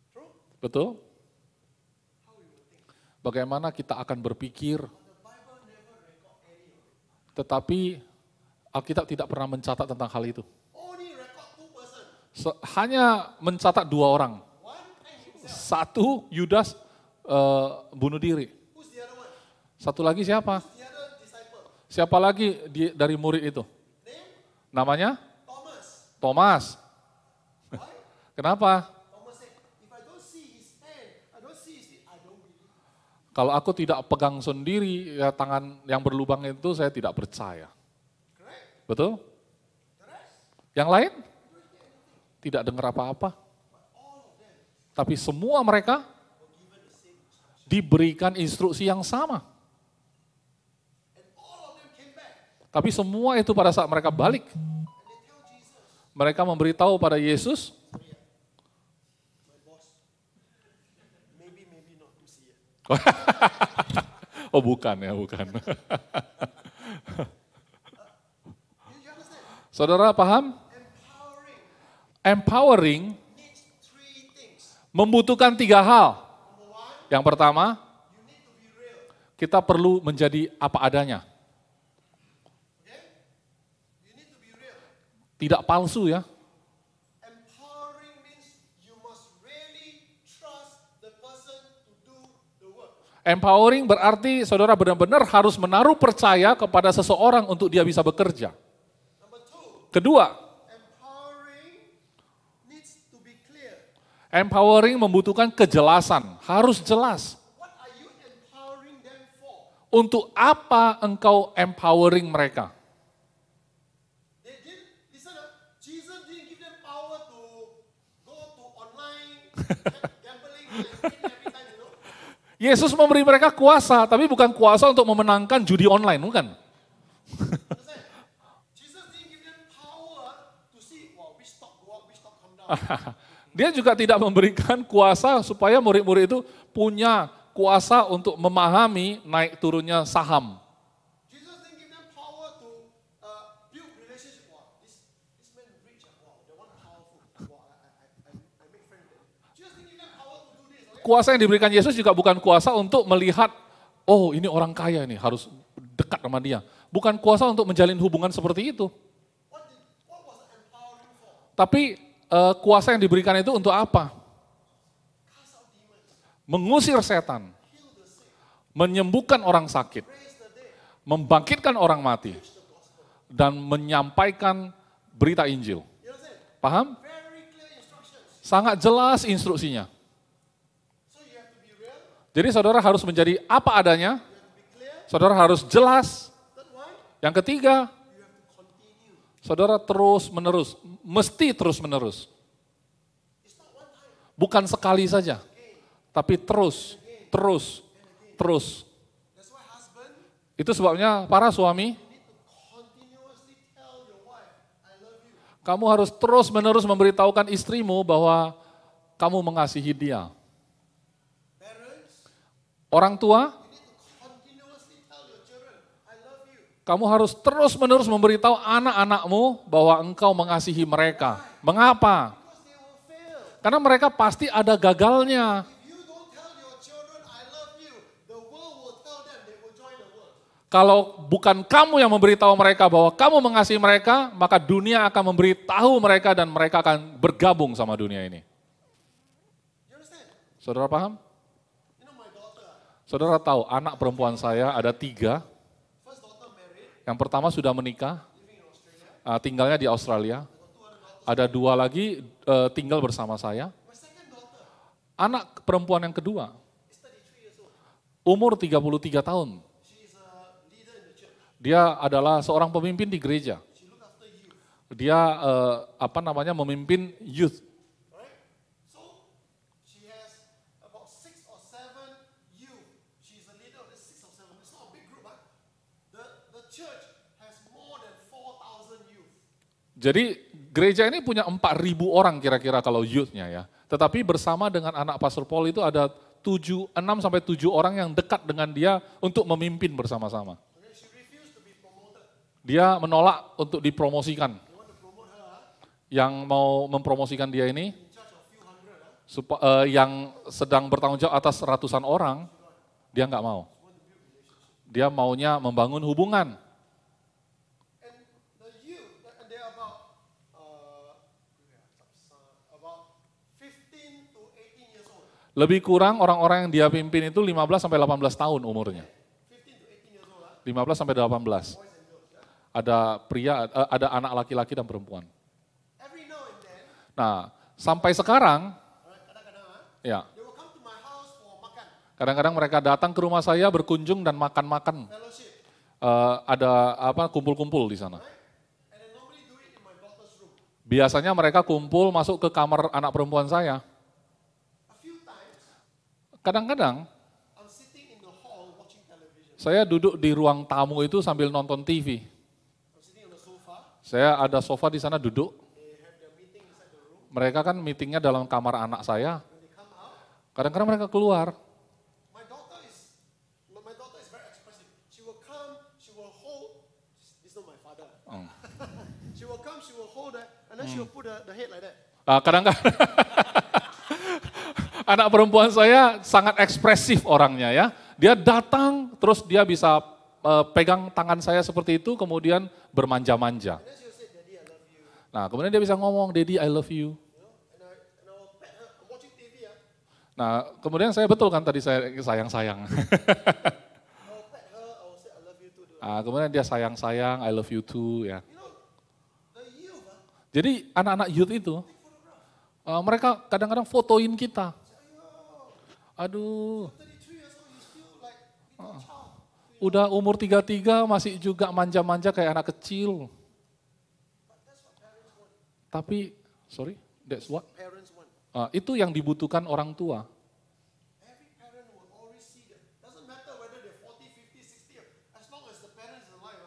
True? Betul? How we will think. Bagaimana kita akan berpikir, But the Bible never record any of it. tetapi Alkitab tidak pernah mencatat tentang hal itu. Only record 2%. Hanya mencatat 2 orang. One and himself. Satu, Yudas bunuh diri. Who's the other one? Satu lagi siapa? The other disciple. Siapa lagi dari murid itu? Name? Namanya? Thomas. Thomas. Why? Kenapa? Thomas said, if I don't see his hand, I don't see his feet, I don't believe. Kalau aku tidak pegang sendiri ya tangan yang berlubang itu, saya tidak percaya. Correct? Betul? The rest? Yang lain? Tidak dengar apa-apa. All of them Tapi semua mereka were given the same instruction. diberikan instruksi yang sama. And all of them came back. Tapi semua itu pada saat mereka balik, And they tell Jesus, mereka memberitahu pada Yesus, my boss, maybe not to see it. oh bukan ya, bukan. You understand? Saudara paham? Empowering Needs 3 things. membutuhkan 3 hal. Number 1, Yang pertama, you need to be real. kita perlu menjadi apa adanya. Okay? You need to be real. Tidak palsu ya. Empowering means you must really trust the person to do the work. Empowering berarti saudara benar-benar harus menaruh percaya kepada seseorang untuk dia bisa bekerja. Number 2, Kedua, empowering needs to be clear. empowering membutuhkan kejelasan, harus jelas. What are you empowering them for? Untuk apa engkau empowering mereka? They didn't, listen up, Jesus didn't give them power to go to online gambling and win every time, you know. Yesus memberi mereka kuasa, tapi bukan kuasa untuk memenangkan judi online, bukan. Understand? Jesus didn't give them power to see, wow, which stock go up, which stock come down. Dia juga tidak memberikan kuasa supaya murid-murid itu punya kuasa untuk memahami naik turunnya saham. Jesus didn't give them power to build relationship. Wow, this man rich, wow, the one powerful. Wow, I make friends with them. Jesus didn't give them power to do this. Okay? Kuasa yang diberikan Yesus juga bukan kuasa untuk melihat, oh ini orang kaya ini, harus dekat sama dia. Bukan kuasa untuk menjalin hubungan seperti itu. What was the empowering for? Tapi kuasa yang diberikan itu untuk apa? Cast out demons, Mengusir setan, heal the sick, menyembuhkan orang sakit, raise the dead, membangkitkan orang mati, preach the gospel. dan menyampaikan berita Injil. You understand? Paham? Very clear instructions. Sangat jelas instruksinya. So you have to be real, Jadi saudara harus menjadi apa adanya, you have to be clear. saudara harus jelas. Third one, Yang ketiga, you have to continue. saudara terus menerus, mesti terus menerus. It's not one time. Bukan sekali saja, tapi terus. That's why husband, Itu sebabnya para suami, you need to continuously tell your wife, I love you. kamu harus terus menerus memberitahukan istrimu bahwa kamu mengasihi dia. Parents, Orang tua, you need to continuously tell your children, I love you. kamu harus terus menerus memberitahu anak-anakmu bahwa engkau mengasihi mereka. Mengapa? Because they will fail. Karena mereka pasti ada gagalnya. If you don't tell your children, I love you, the world will tell them they will join the world. Kalau bukan kamu yang memberitahu mereka bahwa kamu mengasihi mereka, maka dunia akan memberitahu mereka dan mereka akan bergabung sama dunia ini. You understand? Saudara paham? You know my daughter, Saudara tahu anak perempuan saya ada 3. first daughter married, Yang pertama sudah menikah, living in Australia. tinggalnya di Australia. I got 2 other daughters. Ada 2 lagi tinggal bersama saya. My second daughter Anak perempuan yang kedua, is 33 years old. umur 33 tahun. She is a leader in the church. Dia adalah seorang pemimpin di gereja. She look after youth. Dia memimpin youth. Alright? So she has about 6 or 7 youth. She's a leader of this 6 or 7. It's not a big group, huh? The church has more than 4,000 youth. Jadi gereja ini punya 4.000 orang kira-kira kalau youth-nya ya. Tetapi bersama dengan anak Pastor Paul itu ada 6 sampai 7 orang yang dekat dengan dia untuk memimpin bersama-sama. Okay? She refused to be promoted. Dia menolak untuk dipromosikan. They want to promote her yang mau mempromosikan dia ini, yang sedang bertanggung jawab atas ratusan orang, dia nggak mau. Dia maunya membangun hubungan. And the youth, and they're about 15 to 18 years old. Lebih kurang orang-orang yang dia pimpin itu 15 sampai 18 tahun umurnya. 15 to 18 years old. 15 sampai 18. Ada pria, ada anak laki-laki dan perempuan. Every now and then, Nah, sampai sekarang, kadang-kadang, ya, they will come to my house for makan, kadang-kadang mereka datang ke rumah saya berkunjung dan makan-makan. fellowship. Ada kumpul-kumpul di sana. And they normally do it in my daughter's room. Biasanya mereka kumpul masuk ke kamar anak perempuan saya. A few times, Kadang-kadang I'm sitting in the hall watching television. saya duduk di ruang tamu itu sambil nonton TV. I'm sitting on the sofa. Saya ada sofa di sana duduk. They have their meeting inside the room. Mereka kan meetingnya dalam kamar anak saya. When they come out, Kadang-kadang mereka keluar. my daughter is very expressive. She will come, she will hold. This is not my father. She will come, she will hold that, and then she will put the head like that. Kadang-kadang anak perempuan saya sangat ekspresif orangnya ya. Dia datang terus dia bisa pegang tangan saya seperti itu kemudian bermanja-manja. And then she will say, "Daddy, I love you." Nah, kemudian dia bisa ngomong, "Daddy, I love you." And I will pet her. I'm watching TV. Nah, kemudian saya betul kan tadi saya sayang-sayang. I will pet her. I will say, "I love you too." Kemudian dia sayang-sayang, I love you too ya. You know, the youth, Jadi anak-anak youth itu, mereka kadang-kadang fotoin kita. Aduh, 33 years old, you still like little child. udah umur 33 masih juga manja-manja kayak anak kecil. Tapi, sorry, that's what? Parents want. Itu yang dibutuhkan orang tua. Every parent will always see them. Doesn't matter whether they're 40, 50, 60. As long as the parents is alive,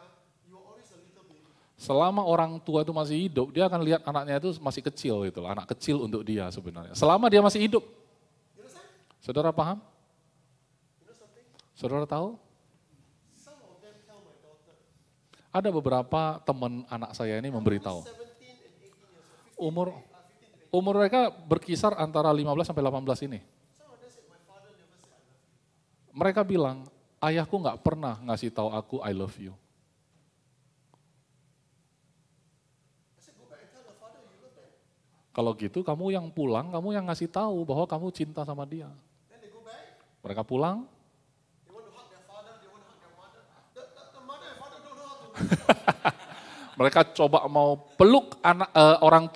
you are always a little baby. Selama orang tua itu masih hidup, dia akan lihat anaknya itu masih kecil gitu, anak kecil untuk dia sebenarnya. Selama dia masih hidup. You understand? Saudara paham? You know something? Saudara tahu? Some of them tell my daughter. Ada beberapa teman anak saya ini memberitahu. 17 and 18 years old. Umur mereka berkisar antara 15 sampai 18 ini. Some of them say, my father never said I love you. Mereka bilang, ayahku nggak pernah ngasih tahu aku I love you. I said, go back and tell the father you love them. Kalau gitu kamu yang pulang, kamu yang ngasih tahu bahwa kamu cinta sama dia. Then they go back. Mereka pulang, They want to hug their father. They want to hug their mother. The mother and father don't know how to. mereka coba mau peluk orang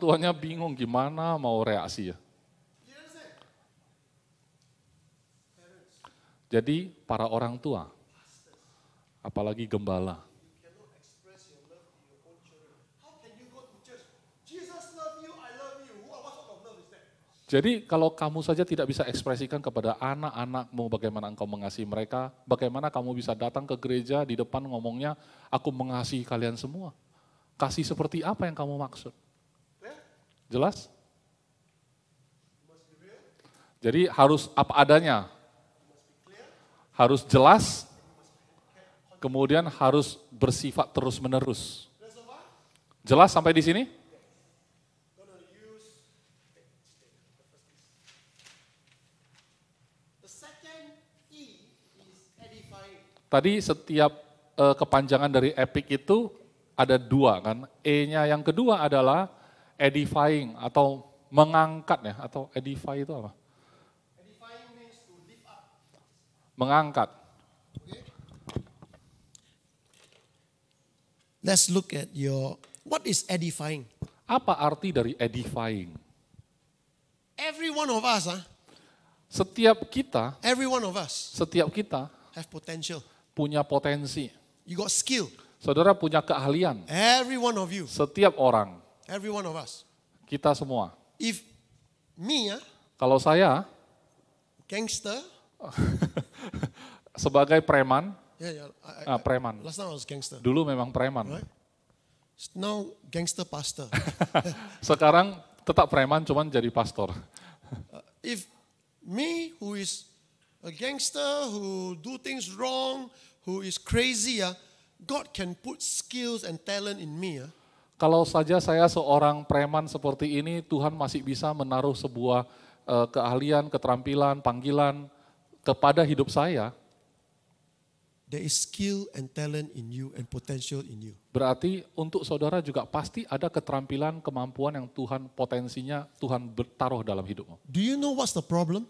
tuanya bingung gimana mau reaksi ya. You understand? Parents, Jadi para orang tua, apalagi gembala, you cannot express your love to your own children. How can you go to church? Jesus love you, I love you. What sort of love is that? jadi kalau kamu saja tidak bisa ekspresikan kepada anak-anakmu bagaimana engkau mengasihi mereka, bagaimana kamu bisa datang ke gereja di depan ngomongnya, aku mengasihi kalian semua. Kasih seperti apa yang kamu maksud? Clear? Jelas? You must be real. Jadi harus apa adanya, You must be clear. harus jelas, kemudian harus bersifat terus-menerus. Rest of us, Jelas sampai di sini? gonna use. The second E is edifying. Tadi setiap kepanjangan dari epic itu ada dua kan. E-nya yang kedua adalah edifying atau mengangkat ya. Atau edify itu apa? Edifying means to lift up. Mengangkat. Okay. Let's look at what is edifying? Apa arti dari edifying? Every one of us, Setiap kita have potential. punya potensi. You got skill. Saudara punya keahlian. Every one of you. Setiap orang, Every one of us. kita semua. If me, Kalau saya gangster, sebagai preman, preman. last time I was gangster. Dulu memang preman. Right? Now gangster pastor. Sekarang tetap preman cuman jadi pastor. If me, who is a gangster, who do things wrong, who is crazy, God can put skills and talent in me. Kalau saja saya seorang preman seperti ini, Tuhan masih bisa menaruh sebuah keahlian, keterampilan, panggilan kepada hidup saya. There is skill and talent in you and potential in you. Berarti untuk saudara juga pasti ada keterampilan, kemampuan yang Tuhan potensinya Tuhan taruh dalam hidupmu. Do you know what's the problem?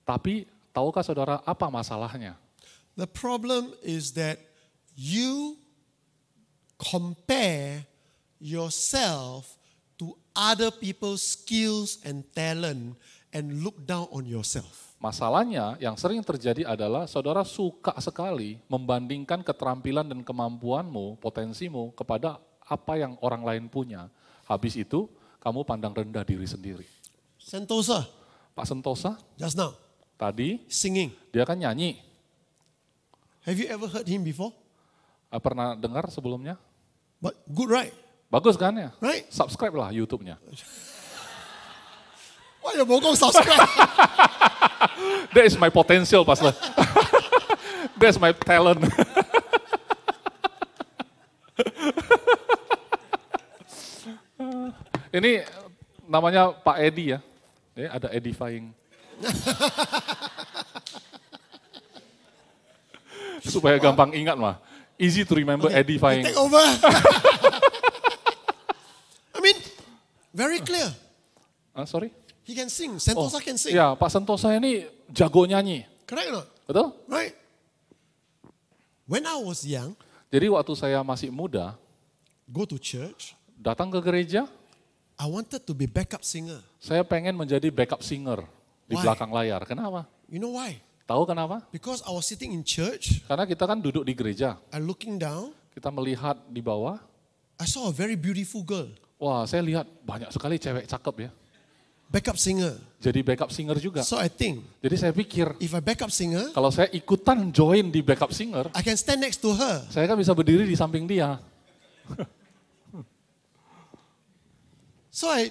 Tapi tahukah saudara apa masalahnya? The problem is that you compare yourself to other people's skills and talent and look down on yourself. Masalahnya yang sering terjadi adalah saudara suka sekali membandingkan keterampilan dan kemampuanmu, potensimu kepada apa yang orang lain punya. Habis itu kamu pandang rendah diri sendiri. Sentosa, Pak Sentosa just now, tadi singing. dia kan nyanyi. Have you ever heard him before? Pernah dengar sebelumnya? But good, right? Bagus kan ya? Right? Subscribe lah YouTube-nya. Why you bokong subscribe? That is my potential, Pastor. That's my talent. Ini namanya Pak Edi ya. Ada edifying. Supaya gampang ingat mah. Easy to remember edifying. Take over. I mean, very clear. Sorry? He can sing. Sentosa can sing. Ya, Pak Sentosa ini jago nyanyi. Correct or not? Betul? Right? When I was young, Jadi waktu saya masih muda, go to church, datang ke gereja, I wanted to be backup singer. saya pengen menjadi backup singer di Why? belakang layar. Kenapa? You know why? Tahu kenapa? Because I was sitting in church, Karena kita kan duduk di gereja, I looking down, kita melihat di bawah, I saw a very beautiful girl, wah saya lihat banyak sekali cewek cakep ya. backup singer. Jadi backup singer juga. So I think, Jadi saya pikir, if I backup singer, kalau saya ikutan join di backup singer, I can stand next to her. saya kan bisa berdiri di samping dia. So I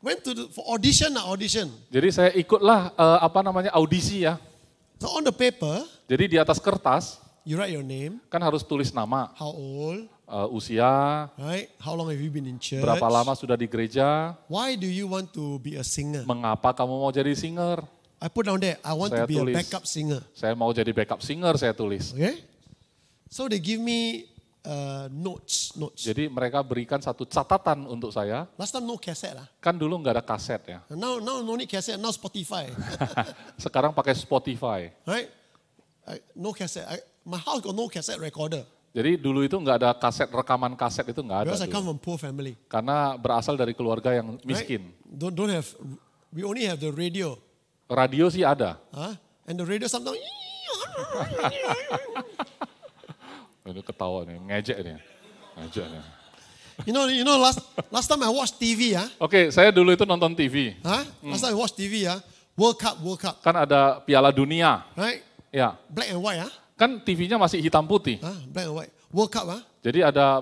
went for audition. Jadi saya ikutlah audisi ya. So on the paper, Jadi di atas kertas, you write your name, kan harus tulis nama, how old, usia, right? How long have you been in church? berapa lama sudah di gereja, Why do you want to be a singer? mengapa kamu mau jadi singer. I put down there, I want Saya to be tulis. a backup singer. Saya mau jadi backup singer, saya tulis. Okay? So they give me notes. Jadi mereka berikan satu catatan untuk saya. Last time no cassette lah. Kan dulu nggak ada kaset ya. Now no need cassette, now Spotify. Sekarang pakai Spotify. Right? No cassette. My house got no cassette recorder. Jadi dulu itu nggak ada kaset, rekaman kaset itu nggak ada Because I come dulu. from poor family. Karena berasal dari keluarga yang Right? miskin. Don't have, we only have the radio. Radio sih ada. Huh? And the radio sometimes, Ini ketawa nih, ngejek nih. Ngejek nih. you know last time I watched TV, Oke, saya dulu itu nonton TV. Last time I watched TV, World Cup, Kan ada Piala Dunia. right? Ya, Black and white, kan TV-nya masih hitam putih. Black and white. World Cup, Jadi ada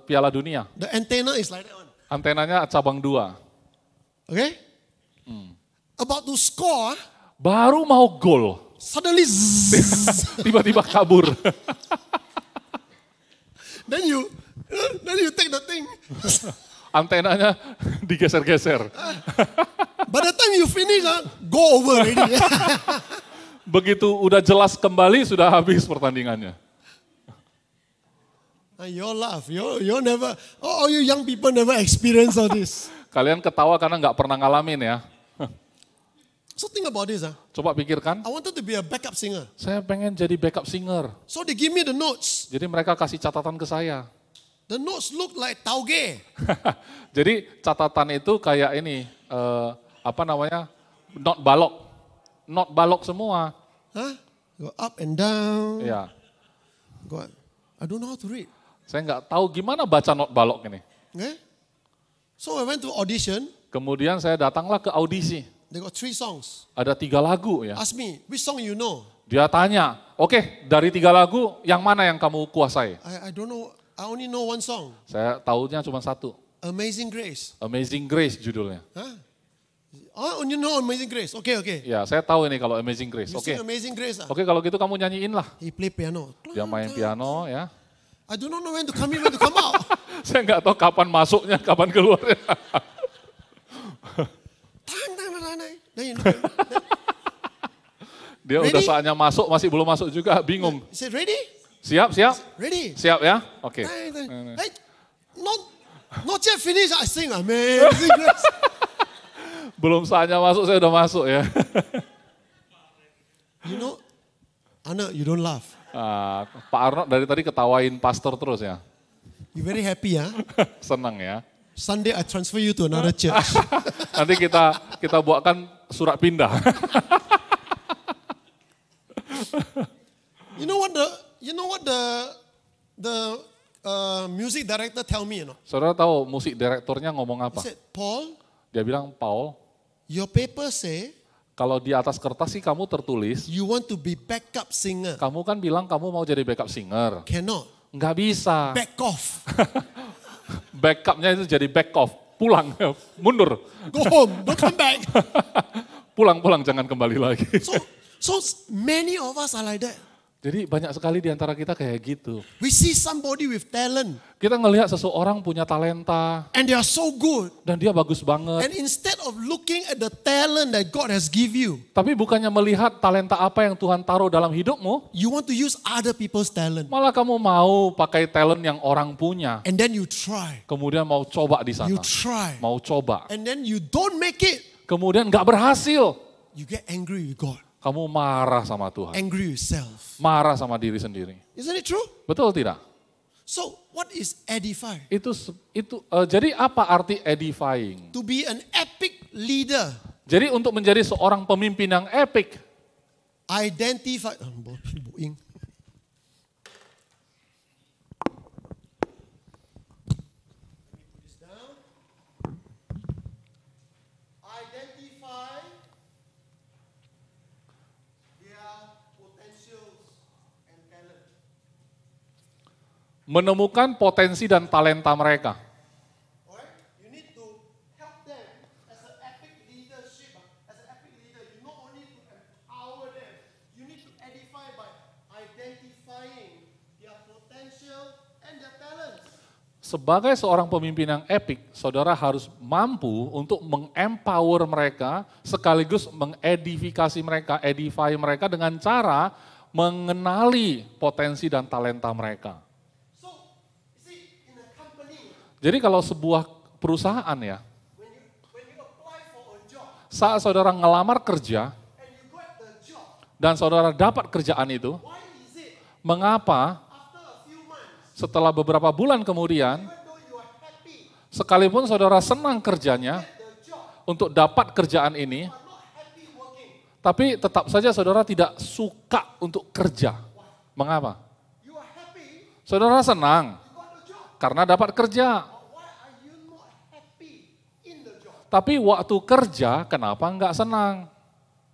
Piala Dunia. The antenna is like that one. Antenanya cabang 2. Okay? About to score, Baru mau gol, suddenly zzz. tiba-tiba kabur. then you take the thing. Antenanya digeser-geser. By the time you finish, go over already. Begitu udah jelas kembali, sudah habis pertandingannya. You laugh. You never. Oh, you young people never experience all this. Kalian ketawa karena nggak pernah ngalamin ya. So think about this. Coba pikirkan, I wanted to be a backup singer. saya pengen jadi backup singer. So they give me the notes. Jadi mereka kasih catatan ke saya. The notes look like tauge. Jadi catatan itu kayak ini, not balok. Not balok semua. Go up and down. Ya, Go. I don't know how to read. saya nggak tahu gimana baca not balok ini. Okay? So I went to audition. Kemudian saya datanglah ke audisi. They got 3 songs. Ada 3 lagu ya. Ask me, which song you know? Dia tanya, oke, dari 3 lagu yang mana yang kamu kuasai? I don't know. I only know 1 song. Saya tahunya cuma 1. Amazing Grace. Amazing Grace judulnya. Oh, you know Amazing Grace. Okay. Ya, saya tahu ini kalau Amazing Grace. You Oke. sing Amazing Grace. Oke, kalau gitu kamu nyanyiin lah. He play piano. Dia main piano ya. I do not know when to come in, when to come out. Saya nggak tahu kapan masuknya, kapan keluarnya. Tang, tang, tang, tang. Then you know, Dia udah saatnya masuk, masih belum masuk juga, bingung. he said, ready? Siap, siap? Ready. Siap ya? Oke. Tang, tang. Hey, not yet finished. I sing, amazing grace. Belum saatnya masuk, saya udah masuk ya. You know, Anna, you don't laugh. Pak Arnold dari tadi ketawain pastor terus ya. You very happy, huh? Senang ya. Sunday I transfer you to another church. Nanti kita buatkan surat pindah. You know what the music director tell me, you know? Saudara tahu musik direkturnya ngomong He apa? said, Paul, Dia bilang, Paul, your paper say kalau di atas kertas sih kamu tertulis, you want to be backup singer. kamu kan bilang kamu mau jadi backup singer. Cannot. Nggak bisa. Back off. Backupnya itu jadi back off. Pulang, mundur. Go home. Don't come back. Pulang, jangan kembali lagi. So many of us are like that. Jadi banyak sekali di antara kita kayak gitu. We see somebody with talent Kita ngelihat seseorang punya talenta, and they are so good. dan dia bagus banget. And instead of looking at the talent that God has give you, Tapi bukannya melihat talenta apa yang Tuhan taruh dalam hidupmu, you want to use other people's talent. malah kamu mau pakai talent yang orang punya. And then you try. Kemudian mau coba di sana. You try. Mau coba. And then you don't make it. Kemudian nggak berhasil. You get angry with God. Kamu marah sama Tuhan. Angry with yourself. Marah sama diri sendiri. Isn't it true? Betul tidak? So what is edify? Jadi apa arti edifying? To be an epic leader. Jadi untuk menjadi seorang pemimpin yang epic, Identify. Identify their potentials and talent. menemukan potensi dan talenta mereka. Alright? You need to help them as an epic leadership. As an epic leader, you not only to empower them, you need to edify by identifying their potential and their talents. Sebagai seorang pemimpin yang epic, saudara harus mampu untuk mengempower mereka, sekaligus mengedifikasi mereka, edify mereka dengan cara mengenali potensi dan talenta mereka. So, you see, in a company, Jadi kalau sebuah perusahaan ya, when you apply for a job saat saudara ngelamar kerja and you got the job, dan saudara dapat kerjaan itu, why is it mengapa after a few months, setelah beberapa bulan kemudian, even though you are happy sekalipun saudara senang kerjanya at the job, untuk dapat kerjaan ini, you are not happy working? tapi tetap saja saudara tidak suka untuk kerja. Mengapa? You are happy, Saudara senang you got the job. karena dapat kerja. But why are you not happy in the job? Tapi waktu kerja kenapa nggak senang?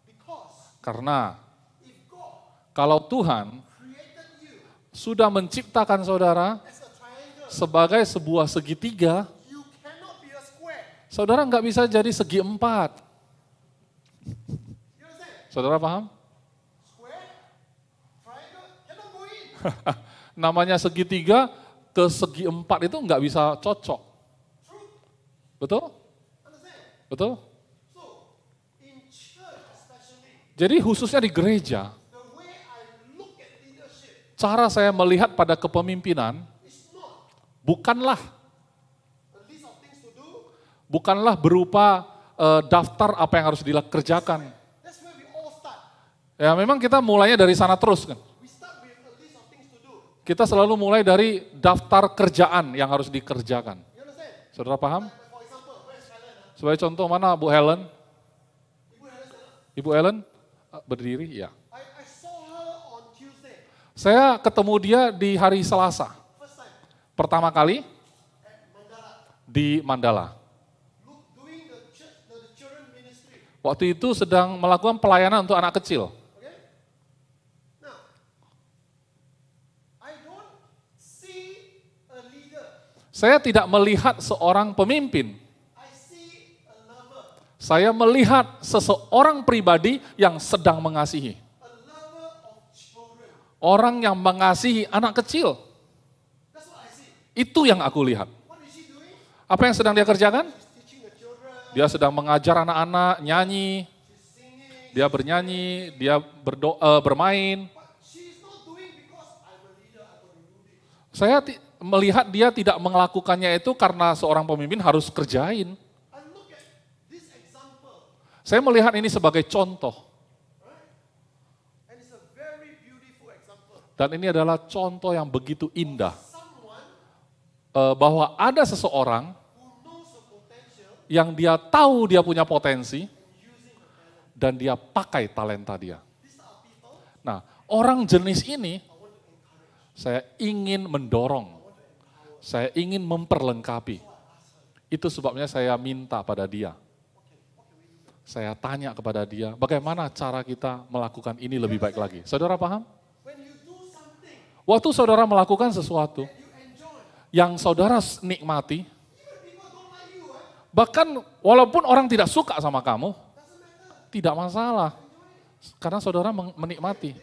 Because Karena if God kalau Tuhan created you sudah menciptakan saudara as a triangle, sebagai sebuah segitiga, you cannot be a square. saudara nggak bisa jadi segi empat. You understand? Saudara paham? Square, triangle, cannot go in. Namanya segitiga ke segi empat itu nggak bisa cocok. True? Betul? Understand? Betul? So, in church especially, Jadi khususnya di gereja, the way I look at leadership cara saya melihat pada kepemimpinan is not bukanlah a list of things to do. bukanlah berupa daftar apa yang harus dikerjakan. That's where we all start. Ya memang kita mulainya dari sana terus kan. We start with a list of things to do. Kita selalu mulai dari daftar kerjaan yang harus dikerjakan. You understand? Saudara paham? For example, where's Helen? Sebagai contoh mana Bu Helen? Ibu Helen stand up. Ibu Helen berdiri, ya. I saw her on Tuesday, Saya ketemu dia di hari Selasa. first time, Pertama kali at Mandala, di Mandala. doing the children ministry. Waktu itu sedang melakukan pelayanan untuk anak kecil. Okay? Now, I don't see a leader. Saya tidak melihat seorang pemimpin. I see a lover. Saya melihat seseorang pribadi yang sedang mengasihi. A lover of children. Orang yang mengasihi anak kecil. Itu yang aku lihat. What is she doing? Apa yang sedang dia kerjakan? She's teaching the children. Dia sedang mengajar anak-anak nyanyi, She's singing. dia bernyanyi, dia bermain. But she's not doing because I'm a leader, I got to do this. Saya melihat dia tidak melakukannya itu karena seorang pemimpin harus kerjain. I look at this example, Saya melihat ini sebagai contoh. right? And it's a very beautiful example. Dan ini adalah contoh yang begitu indah. Someone Bahwa ada seseorang who knows the potential yang dia tahu dia punya potensi and using the talent. dan dia pakai talenta dia. These are people Nah, orang jenis ini I want to encourage. saya ingin mendorong, saya ingin memperlengkapi. Itu sebabnya saya minta pada dia. Saya tanya kepada dia, bagaimana cara kita melakukan ini lebih baik lagi. Saudara paham? When you do something Waktu saudara melakukan sesuatu you enjoy, yang saudara nikmati, even people don't like you, bahkan walaupun orang tidak suka sama kamu, doesn't matter. tidak masalah. Karena saudara menikmati.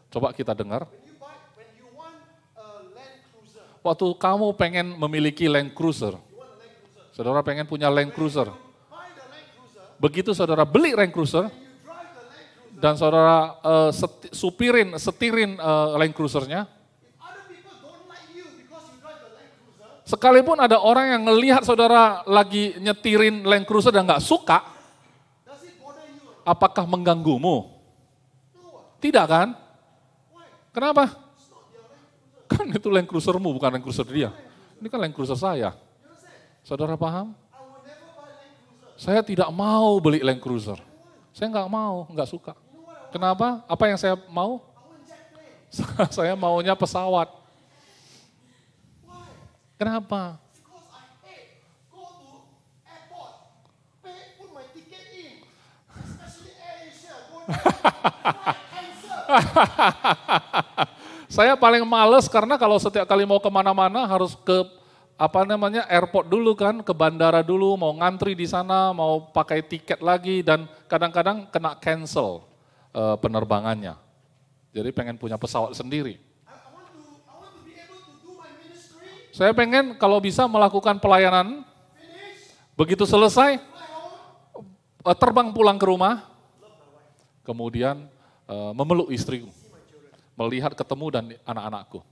Coba kita dengar. When you want a Land Cruiser, Waktu kamu pengen memiliki Land Cruiser, saudara pengen punya Land Cruiser. buy the Land Cruiser, Begitu saudara beli Land Cruiser, you drive the Land Cruiser. dan saudara setirin Land Cruiser-nya, If other people don't like you because you drive the Land Cruiser, sekalipun ada orang yang ngelihat saudara lagi nyetirin Land Cruiser dan nggak suka, does it bother you? apakah mengganggumu? No. Tidak kan? Why? Kenapa? It's not their Land Cruiser. Kan itu Land Cruiser-mu, bukan Land Cruiser dia. Ini kan Land Cruiser saya. You understand? Saudara paham? I will never buy Land Cruiser. Saya tidak mau beli Land Cruiser. Saya nggak mau, nggak suka. Kenapa? Apa yang saya mau? I want jet plane. Saya maunya pesawat. Why? Kenapa? Because I hate go to airport, put my ticket in, especially Air Asia, go flight cancel. Saya paling males karena kalau setiap kali mau kemana-mana harus ke airport dulu kan, ke bandara dulu, mau ngantri di sana, mau pakai tiket lagi dan kadang-kadang kena cancel penerbangannya. Jadi pengen punya pesawat sendiri. I want to be able to do my ministry, Saya pengen kalau bisa melakukan pelayanan, finish, begitu selesai fly home. terbang pulang ke rumah, kemudian memeluk istriku, melihat ketemu dan anak-anakku.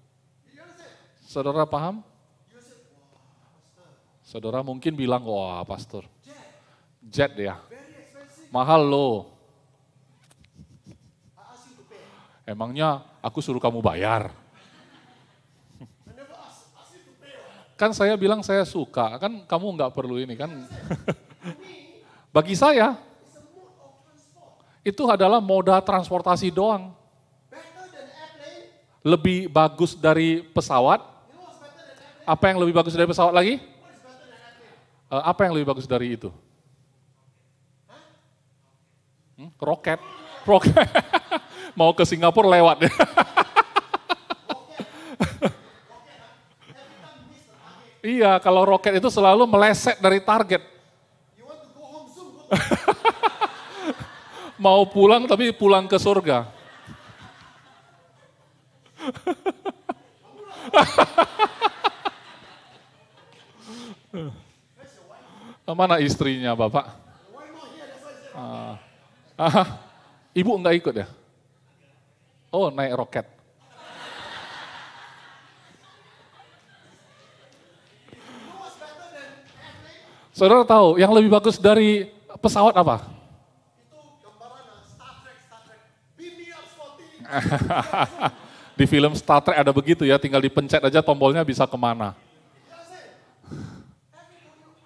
You understand? Saudara paham? You say, wow, pastor, Saudara mungkin bilang, wah pastor, jet ya, very expensive. mahal loh. I ask you to pay. Emangnya aku suruh kamu bayar? I never ask you to pay. Kan saya bilang saya suka, kan kamu nggak perlu ini kan. Bagi saya, It's a mode of transport. itu adalah moda transportasi doang. Better than airplane. Lebih bagus dari pesawat. You know what's better than airplane? Apa yang lebih bagus dari pesawat lagi? What is better than airplane? Apa yang lebih bagus dari itu? Roket. Roket. Mau ke Singapura lewat ya. Iya, kalau roket itu selalu meleset dari target. You want to go home soon? Go Mau pulang tapi pulang ke surga. Mana istrinya Bapak? Why not here? That's why I said, Ibu enggak ikut ya? Oh, naik roket. you know what's better than airplane? Saudara tahu yang lebih bagus dari pesawat apa? Itu gambaran Star Trek. Beam me up, Scotty. Di film Star Trek ada begitu ya, tinggal dipencet aja tombolnya bisa kemana. You understand? Everybody,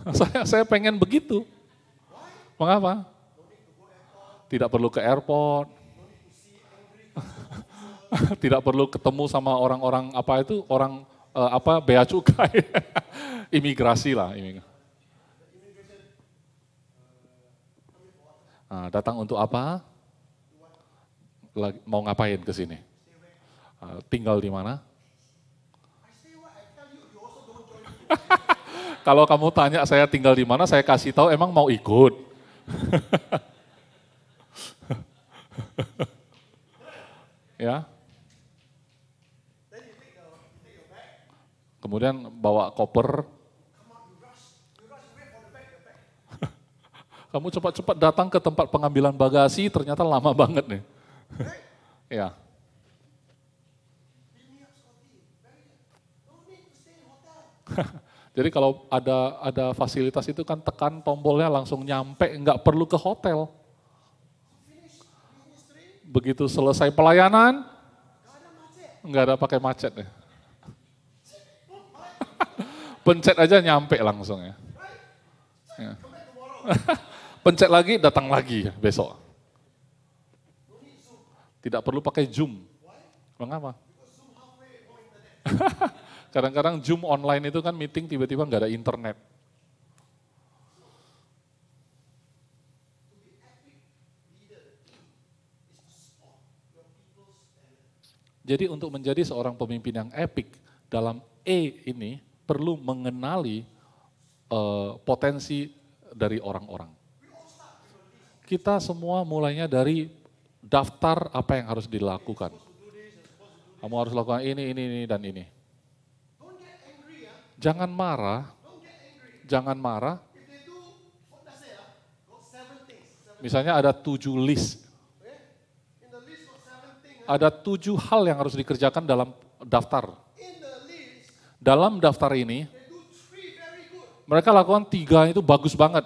I want that. Saya pengen begitu. Mengapa? Tidak perlu ke airport. Tidak perlu ketemu sama orang-orang bea cukai. Imigrasi lah. Nah, datang untuk apa? Mau ngapain ke sini? Tinggal di mana? I say what I tell you, you also don't join me. Kalau kamu tanya saya tinggal di mana, saya kasih tahu emang mau ikut. Ya. Kemudian bawa koper. Kamu cepat-cepat datang ke tempat pengambilan bagasi, ternyata lama banget nih. Ya. Jadi kalau ada fasilitas itu kan tekan tombolnya langsung nyampe, nggak perlu ke hotel. Begitu selesai pelayanan, nggak ada pakai macet ya. Pencet aja nyampe langsung ya. Ya. Pencet lagi, datang lagi besok. Tidak perlu pakai Zoom. Mengapa? Kadang-kadang Zoom online itu kan meeting tiba-tiba nggak ada internet. Jadi untuk menjadi seorang pemimpin yang epic dalam E ini perlu mengenali potensi dari orang-orang. Kita semua mulainya dari daftar apa yang harus dilakukan. Kamu harus lakukan ini, dan ini. Jangan marah, Misalnya ada 7 list. Ada 7 hal yang harus dikerjakan dalam daftar. Dalam daftar ini, mereka lakukan 3 itu bagus banget.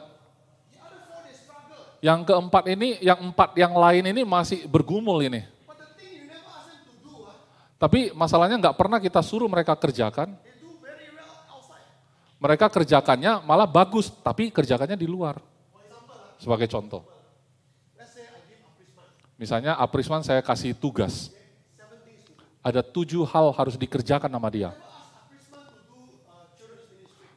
Yang keempat ini, yang lain ini masih bergumul ini. Tapi masalahnya nggak pernah kita suruh mereka kerjakan. Mereka kerjakannya malah bagus, tapi kerjakannya di luar. Sebagai contoh. Misalnya Aprisman saya kasih tugas. Ada 7 hal harus dikerjakan sama dia.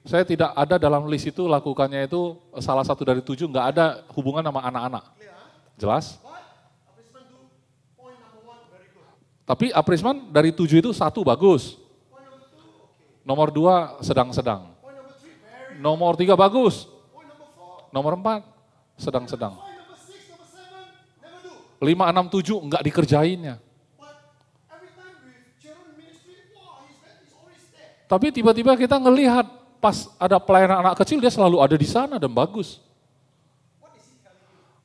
Saya tidak ada dalam list itu, lakukannya itu salah satu dari 7, nggak ada hubungan sama anak-anak. Jelas? Tapi Aprisman dari 7 itu 1 bagus. Nomor 2 sedang-sedang. Nomor 3 bagus. Nomor 4 sedang-sedang. 5, 6, 7 nggak dikerjainnya. Tapi tiba-tiba kita ngelihat pas ada pelayanan anak kecil, dia selalu ada di sana dan bagus.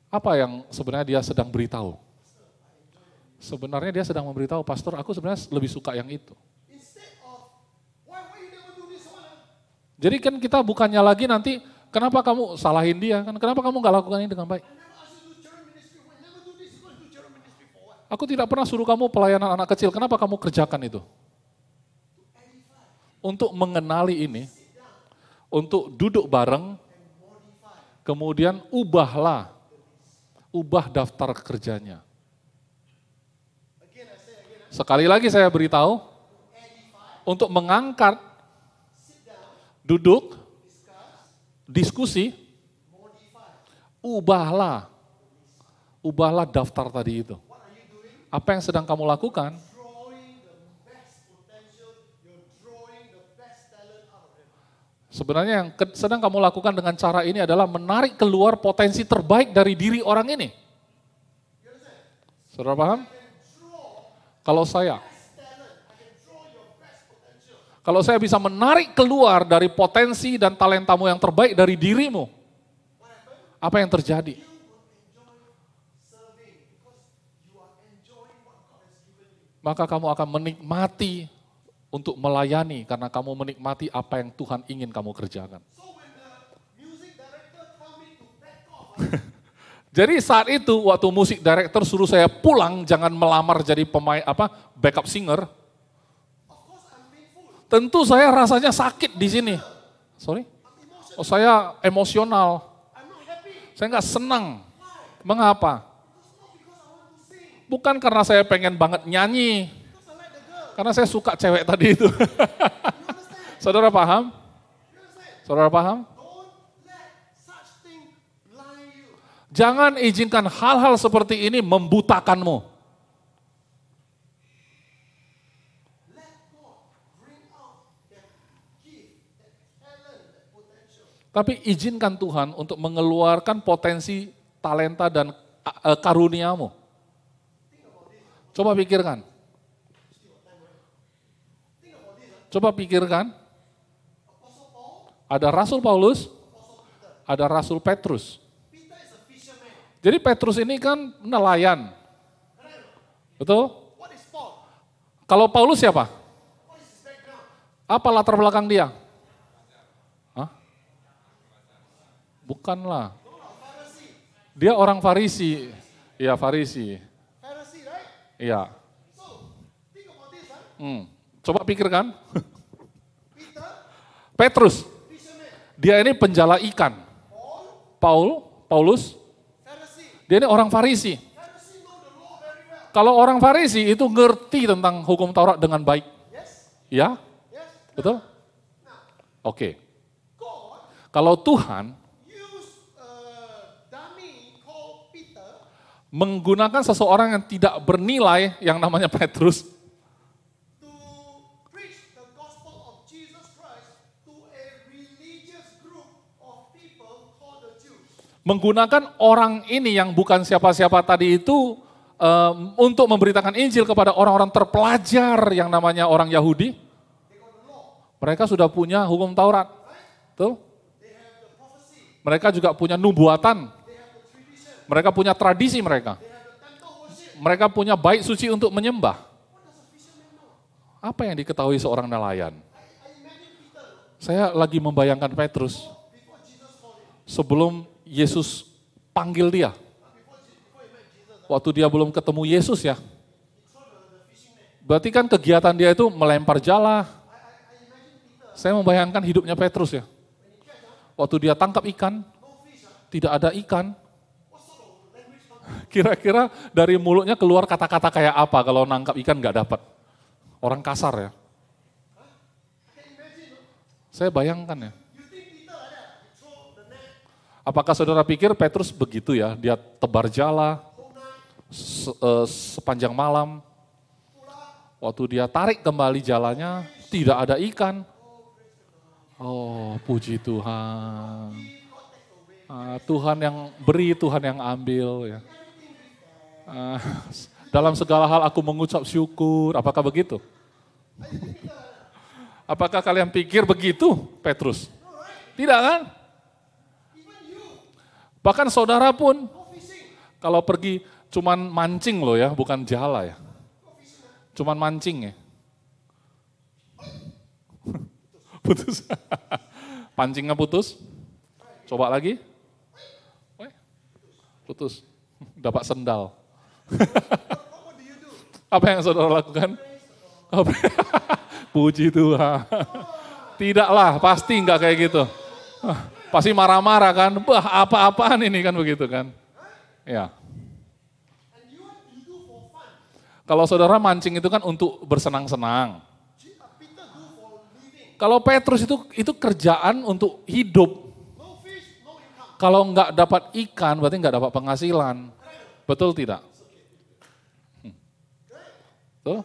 Apa yang sebenarnya dia sedang beritahu? Sebenarnya dia sedang memberitahu, pastor, aku sebenarnya lebih suka yang itu. Jadi kan kita bukannya lagi nanti, kenapa kamu salahin dia? Kenapa kamu nggak lakukan ini dengan baik? Aku tidak pernah suruh kamu pelayanan anak kecil, kenapa kamu kerjakan itu? Untuk mengenali ini, untuk duduk bareng, kemudian ubah daftar kerjanya. Sekali lagi saya beritahu, untuk mengangkat, duduk, diskusi, ubahlah daftar tadi itu. Apa yang sedang kamu lakukan? Sebenarnya yang sedang kamu lakukan dengan cara ini adalah menarik keluar potensi terbaik dari diri orang ini. Saudara paham? Kalau saya bisa menarik keluar dari potensi dan talentamu yang terbaik dari dirimu, apa yang terjadi? Maka kamu akan menikmati untuk melayani karena kamu menikmati apa yang Tuhan ingin kamu kerjakan. Jadi saat itu waktu musik director suruh saya pulang, jangan melamar jadi pemain backup singer. Tentu saya rasanya sakit di sini. Saya emosional. Saya nggak senang. Mengapa? Bukan karena saya pengen banget nyanyi. Karena saya suka cewek tadi itu. Saudara paham? Saudara paham? Jangan izinkan hal-hal seperti ini membutakanmu. Tapi izinkan Tuhan untuk mengeluarkan potensi, talenta, dan karuniamu. Coba pikirkan. Ada Rasul Paulus, ada Rasul Petrus. Peter is a fisherman. Jadi Petrus ini kan nelayan. Betul? What is Paul? Kalau Paulus siapa? What is his background? Apa latar belakang dia? Hah? Bukanlah. Pharisee. Dia orang Farisi. Iya, Farisi. Pharisee, right? Iya. So, think about this, huh? Coba pikirkan. Peter, Petrus, fisherman. dia ini penjala ikan. Paulus, Pharisee. dia ini orang Farisi. Pharisee know the law very well. Kalau orang Farisi itu ngerti tentang hukum Taurat dengan baik. Yes? Ya? Yes? Betul? Oke. God Kalau Tuhan used a dummy called Peter menggunakan seseorang yang tidak bernilai yang namanya Petrus to preach the gospel of Jesus Christ to a religious group of people called the Jews. menggunakan orang ini yang bukan siapa-siapa tadi itu untuk memberitakan Injil kepada orang-orang terpelajar yang namanya orang Yahudi. They got the law, Mereka sudah punya hukum Taurat. Tuh. they have the prophecy, Mereka juga punya nubuatan. they have the tradition, Mereka punya tradisi mereka. they have the temple worship. Mereka punya bait suci untuk menyembah. What does a fisherman know? Apa yang diketahui seorang nelayan? I imagine Peter Saya lagi membayangkan Petrus before Jesus called him, sebelum Yesus panggil dia. before he met Jesus, Waktu dia belum ketemu Yesus ya. he told the fishing net. Berarti kan kegiatan dia itu melempar jala. I imagine Peter Saya membayangkan hidupnya Petrus ya. Waktu dia tangkap ikan, no fish, tidak ada ikan. what sort of language comes? Kira-kira dari mulutnya keluar kata-kata kayak apa kalau nangkap ikan nggak dapat? Orang kasar ya. I can imagine. Saya bayangkan ya. You think Peter like that? You throw the net, Apakah saudara pikir Petrus begitu ya? Dia tebar jala whole night, sepanjang malam. pull up, Waktu dia tarik kembali jalannya, tidak ada ikan. Oh, puji Tuhan. Tuhan yang beri, Tuhan yang ambil. Ya. Dalam segala hal aku mengucap syukur. Apakah begitu? Apakah kalian pikir begitu, Petrus? Tidak kan? even you, Bahkan saudara pun, go fishing, kalau pergi cuman mancing loh ya, bukan jala ya. Cuman mancing ya. Putus. Pancingnya putus. Coba lagi. Putus. Dapat sendal. what do you do? Apa yang saudara lakukan? Puji Tuhan. Tidaklah, pasti enggak kayak gitu. Pasti marah-marah kan. Bah, apa-apaan ini kan begitu kan. Ya. And you do for fun. Kalau saudara mancing itu kan untuk bersenang-senang. Peter do for living. Kalau Petrus itu kerjaan untuk hidup. No fish, no income. Kalau enggak dapat ikan berarti enggak dapat penghasilan. Betul tidak? Tuh.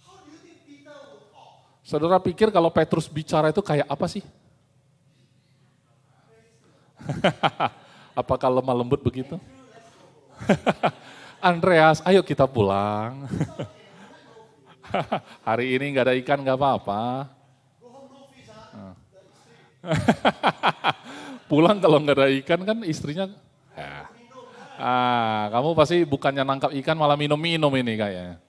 How do you think Peter will talk? Saudara pikir kalau Petrus bicara itu kayak apa sih? Apakah lemah lembut begitu? Andreas, ayo kita pulang. Hari ini nggak ada ikan nggak apa-apa. Go home, no fish, Pulang kalau nggak ada ikan kan istrinya. Ya. Kamu pasti bukannya nangkap ikan malah minum-minum ini kayaknya.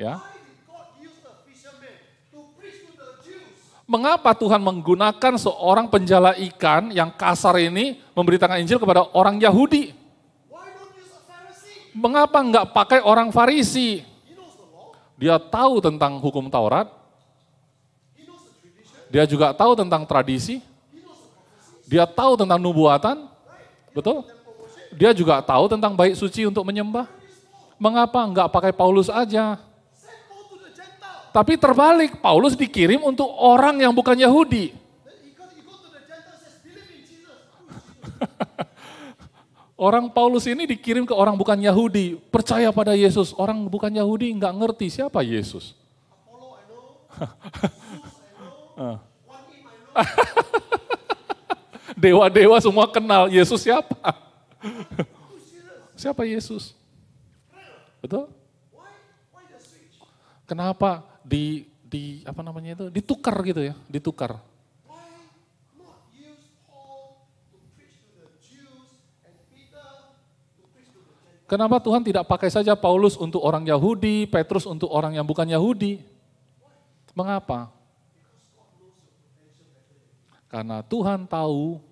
Ya. Why did God use a fisherman to preach to the Jews? Mengapa Tuhan menggunakan seorang penjala ikan yang kasar ini memberitakan Injil kepada orang Yahudi? Why don't use a Pharisee? Mengapa enggak pakai orang Farisi? He knows the law, Dia tahu tentang hukum Taurat, he knows the tradition, dia juga tahu tentang tradisi, he knows the prophecy, dia tahu tentang nubuatan, betul? Dia juga tahu tentang bait suci untuk menyembah. Mengapa enggak pakai Paulus aja? send Paul to the Gentile. Tapi terbalik, Paulus dikirim untuk orang yang bukan Yahudi. Then he go to the Gentile, says, believe in Jesus. Orang Paulus ini dikirim ke orang bukan Yahudi, percaya pada Yesus. Orang bukan Yahudi enggak ngerti siapa Yesus. Apollo, I know. Zeus, I know. One Im, I know. Dewa-dewa semua kenal, Yesus siapa? Siapa Yesus? Betul? Why the switch? Kenapa ditukar gitu ya, ditukar. Why not use Paul to preach to the Jews and Peter to preach to the Gentiles? Kenapa Tuhan tidak pakai saja Paulus untuk orang Yahudi, Petrus untuk orang yang bukan Yahudi? Mengapa? Karena Tuhan tahu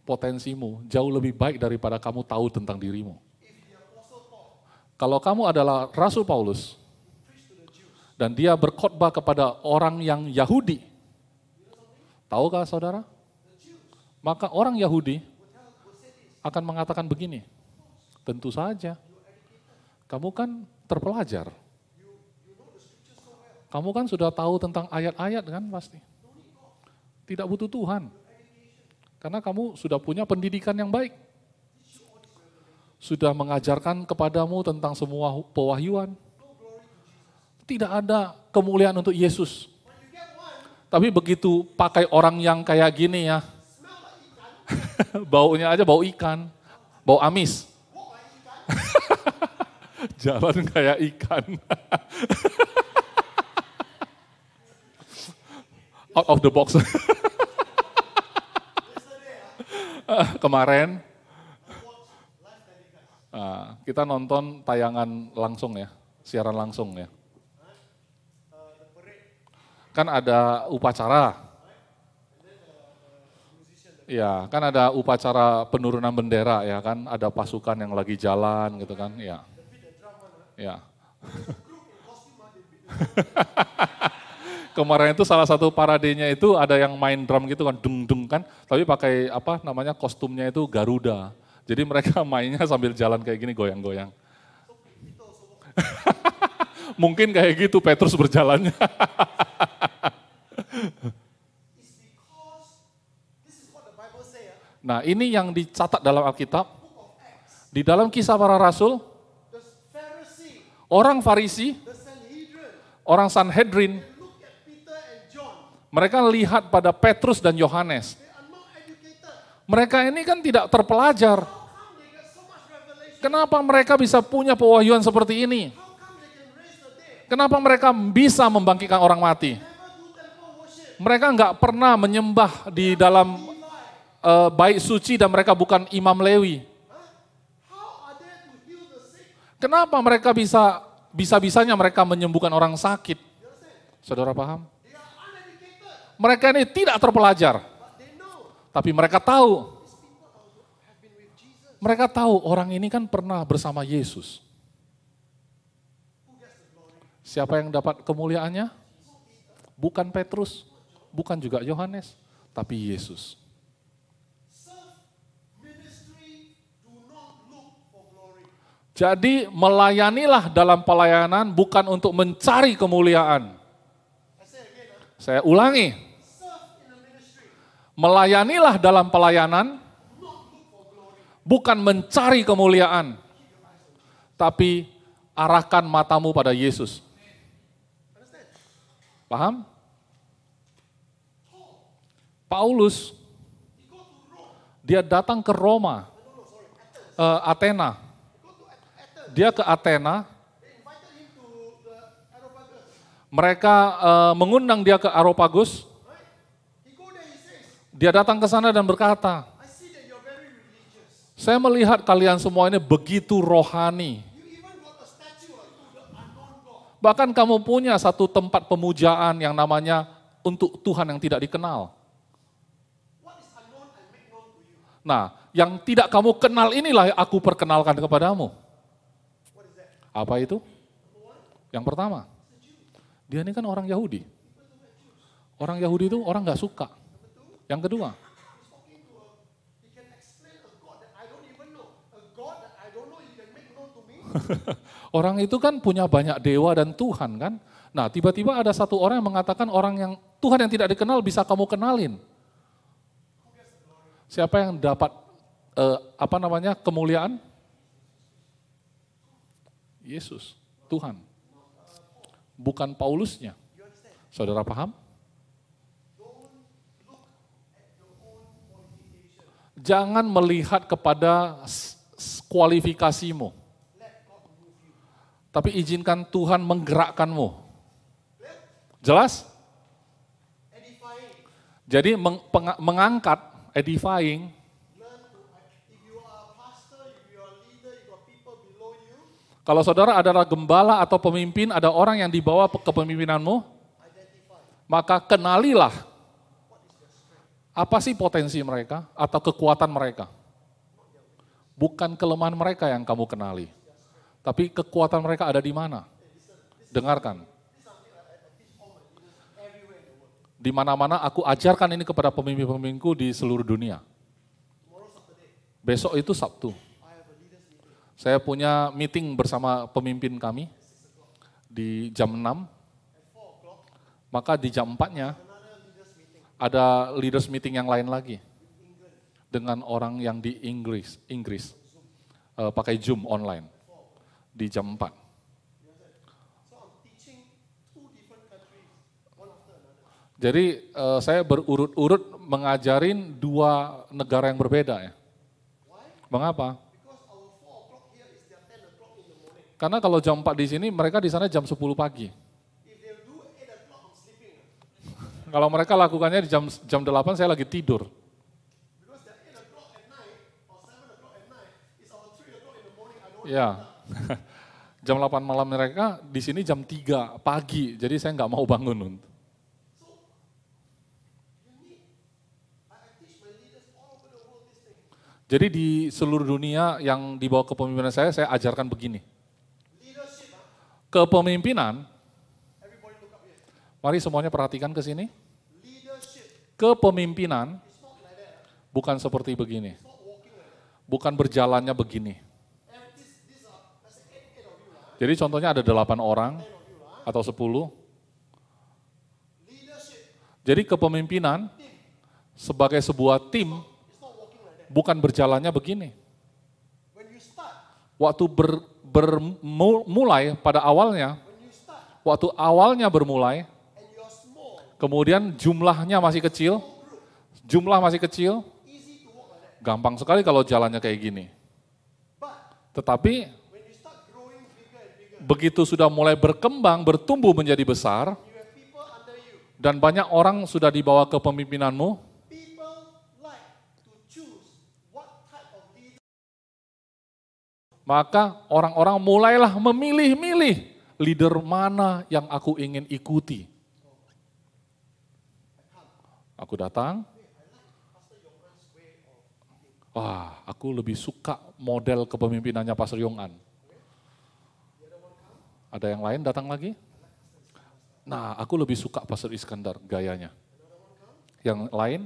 potensimu jauh lebih baik daripada kamu tahu tentang dirimu. Kalau kamu adalah Rasul Paulus, dan dia berkhotbah kepada orang yang Yahudi, tahukah saudara? Maka orang Yahudi akan mengatakan begini, tentu saja, kamu kan terpelajar. Kamu kan sudah tahu tentang ayat-ayat kan pasti. Tidak butuh Tuhan. Karena kamu sudah punya pendidikan yang baik. Sudah mengajarkan kepadamu tentang semua pewahyuan. Tidak ada kemuliaan untuk Yesus. Tapi begitu pakai orang yang kayak gini ya, baunya aja bau ikan, bau amis. Jalan kayak ikan. Out of the box. Kemarin kita nonton tayangan langsung ya, siaran langsung ya. Kan ada upacara. Ya, kan ada upacara penurunan bendera ya kan, ada pasukan yang lagi jalan gitu kan, ya. Ya. Kemarin itu salah satu paradenya itu ada yang main drum gitu kan, dung-dung kan, tapi pakai kostumnya itu Garuda. Jadi mereka mainnya sambil jalan kayak gini, goyang-goyang. Mungkin kayak gitu Petrus berjalannya. Nah, ini yang dicatat dalam Alkitab. Di dalam Kisah Para Rasul, orang Farisi, orang Sanhedrin, mereka lihat pada Petrus dan Yohanes. Mereka ini kan tidak terpelajar. Kenapa mereka bisa punya pewahyuan seperti ini? Kenapa mereka bisa membangkitkan orang mati? Mereka nggak pernah menyembah di dalam bait suci dan mereka bukan imam Lewi. Kenapa mereka bisa-bisanya mereka menyembuhkan orang sakit? Saudara paham? Mereka ini tidak terpelajar. Tapi mereka tahu. Mereka tahu orang ini kan pernah bersama Yesus. Siapa yang dapat kemuliaannya? Bukan Petrus, bukan juga Yohanes, tapi Yesus. Jadi melayanilah dalam pelayanan bukan untuk mencari kemuliaan. Saya ulangi. Melayanilah dalam pelayanan bukan mencari kemuliaan. Tapi arahkan matamu pada Yesus. Paham? Paulus, dia datang ke Roma, Athena. Dia ke Athena, mereka mengundang dia ke Areopagus. Dia datang ke sana dan berkata, saya melihat kalian semua ini begitu rohani. Bahkan kamu punya satu tempat pemujaan yang namanya untuk Tuhan yang tidak dikenal. Nah, yang tidak kamu kenal inilah yang aku perkenalkan kepadamu. Apa itu? Yang pertama, dia ini kan orang Yahudi. Orang Yahudi itu orang gak suka. Yang kedua, orang itu kan punya banyak dewa dan Tuhan kan. Nah tiba-tiba ada satu orang yang mengatakan orang yang Tuhan yang tidak dikenal bisa kamu kenalin. Siapa yang dapat kemuliaan? Yesus, Tuhan. Bukan Paulusnya. Saudara paham? Jangan melihat kepada kualifikasimu. Tapi izinkan Tuhan menggerakkanmu. Jelas? Edifying. Jadi mengangkat, edifying. Learn to, if you are a pastor, if you are a leader, you got people below you, Kalau saudara adalah gembala atau pemimpin, ada orang yang dibawa kepemimpinanmu, identify. maka kenalilah apa sih potensi mereka atau kekuatan mereka. Bukan kelemahan mereka yang kamu kenali, tapi kekuatan mereka ada di mana. Dengarkan. Di mana-mana aku ajarkan ini kepada pemimpin-pemimpinku di seluruh dunia. Besok itu Sabtu. Saya punya meeting bersama pemimpin kami di jam 6. Maka di jam 4-nya ada leaders meeting yang lain lagi. Dengan orang yang di Inggris, pakai Zoom online di jam 4. Jadi saya berurut-urut mengajarin 2 negara yang berbeda ya. Mengapa? Karena kalau jam 4 di sini, mereka di sana jam 10 pagi. Kalau mereka lakukannya di jam 8, saya lagi tidur. Ya, jam 8 malam mereka, di sini jam 3 pagi, jadi saya nggak mau bangun. Jadi di seluruh dunia yang di bawah kepemimpinan saya ajarkan begini. Kepemimpinan, mari semuanya perhatikan ke sini. Kepemimpinan bukan seperti begini. Bukan berjalannya begini. Jadi contohnya ada 8 orang atau 10. Jadi kepemimpinan sebagai sebuah tim bukan berjalannya begini. Waktu bermulai pada awalnya, waktu awalnya bermulai, kemudian jumlah masih kecil, gampang sekali kalau jalannya kayak gini. Tetapi begitu sudah mulai berkembang, bertumbuh menjadi besar, dan banyak orang sudah dibawa ke pemimpinanmu, maka orang-orang mulailah memilih-milih leader mana yang aku ingin ikuti. Aku datang, wah, aku lebih suka model kepemimpinannya Pastor Yong-an. Ada yang lain datang lagi? Nah, aku lebih suka Pastor Iskandar gayanya. Yang lain?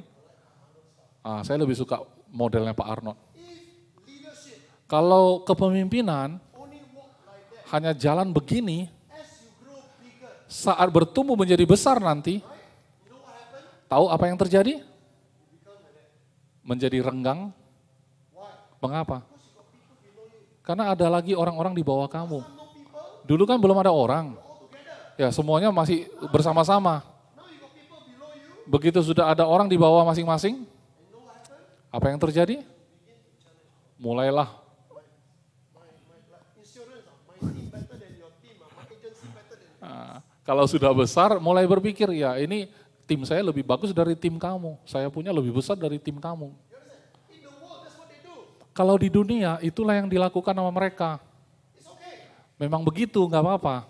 Saya lebih suka modelnya Pak Arnold. Kalau kepemimpinan hanya jalan begini, saat bertumbuh menjadi besar nanti, tahu apa yang terjadi? Menjadi renggang. Mengapa? Karena ada lagi orang-orang di bawah kamu. Dulu kan belum ada orang. Ya, semuanya masih bersama-sama. Begitu sudah ada orang di bawah masing-masing, apa yang terjadi? Mulailah kalau sudah besar, mulai berpikir, ya ini tim saya lebih bagus dari tim kamu. Saya punya lebih besar dari tim kamu. Kalau di dunia, itulah yang dilakukan sama mereka. Memang begitu, nggak apa-apa.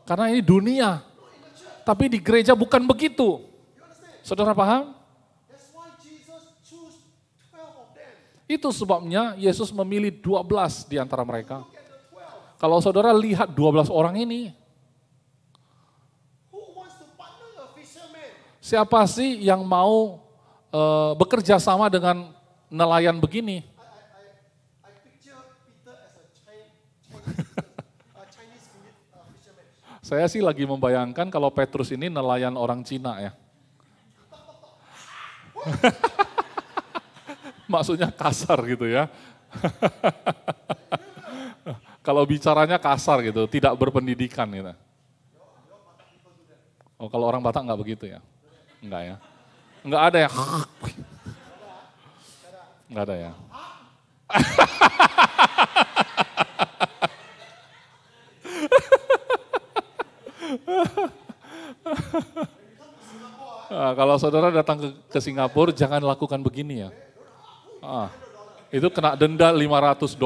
Karena ini dunia. Tapi di gereja bukan begitu. Saudara paham? Itu sebabnya Yesus memilih 12 di antara mereka. Kalau saudara lihat 12 orang ini, siapa sih yang mau bekerja sama dengan nelayan begini? Saya sih lagi membayangkan kalau Petrus ini nelayan orang Cina ya. Maksudnya kasar gitu ya. Kalau bicaranya kasar gitu, tidak berpendidikan gitu. Oh, kalau orang Batak nggak begitu ya? Enggak ya? Enggak ada ya? Enggak ada ya? Nah, kalau saudara datang ke Singapura, jangan lakukan begini ya. Itu kena denda $500.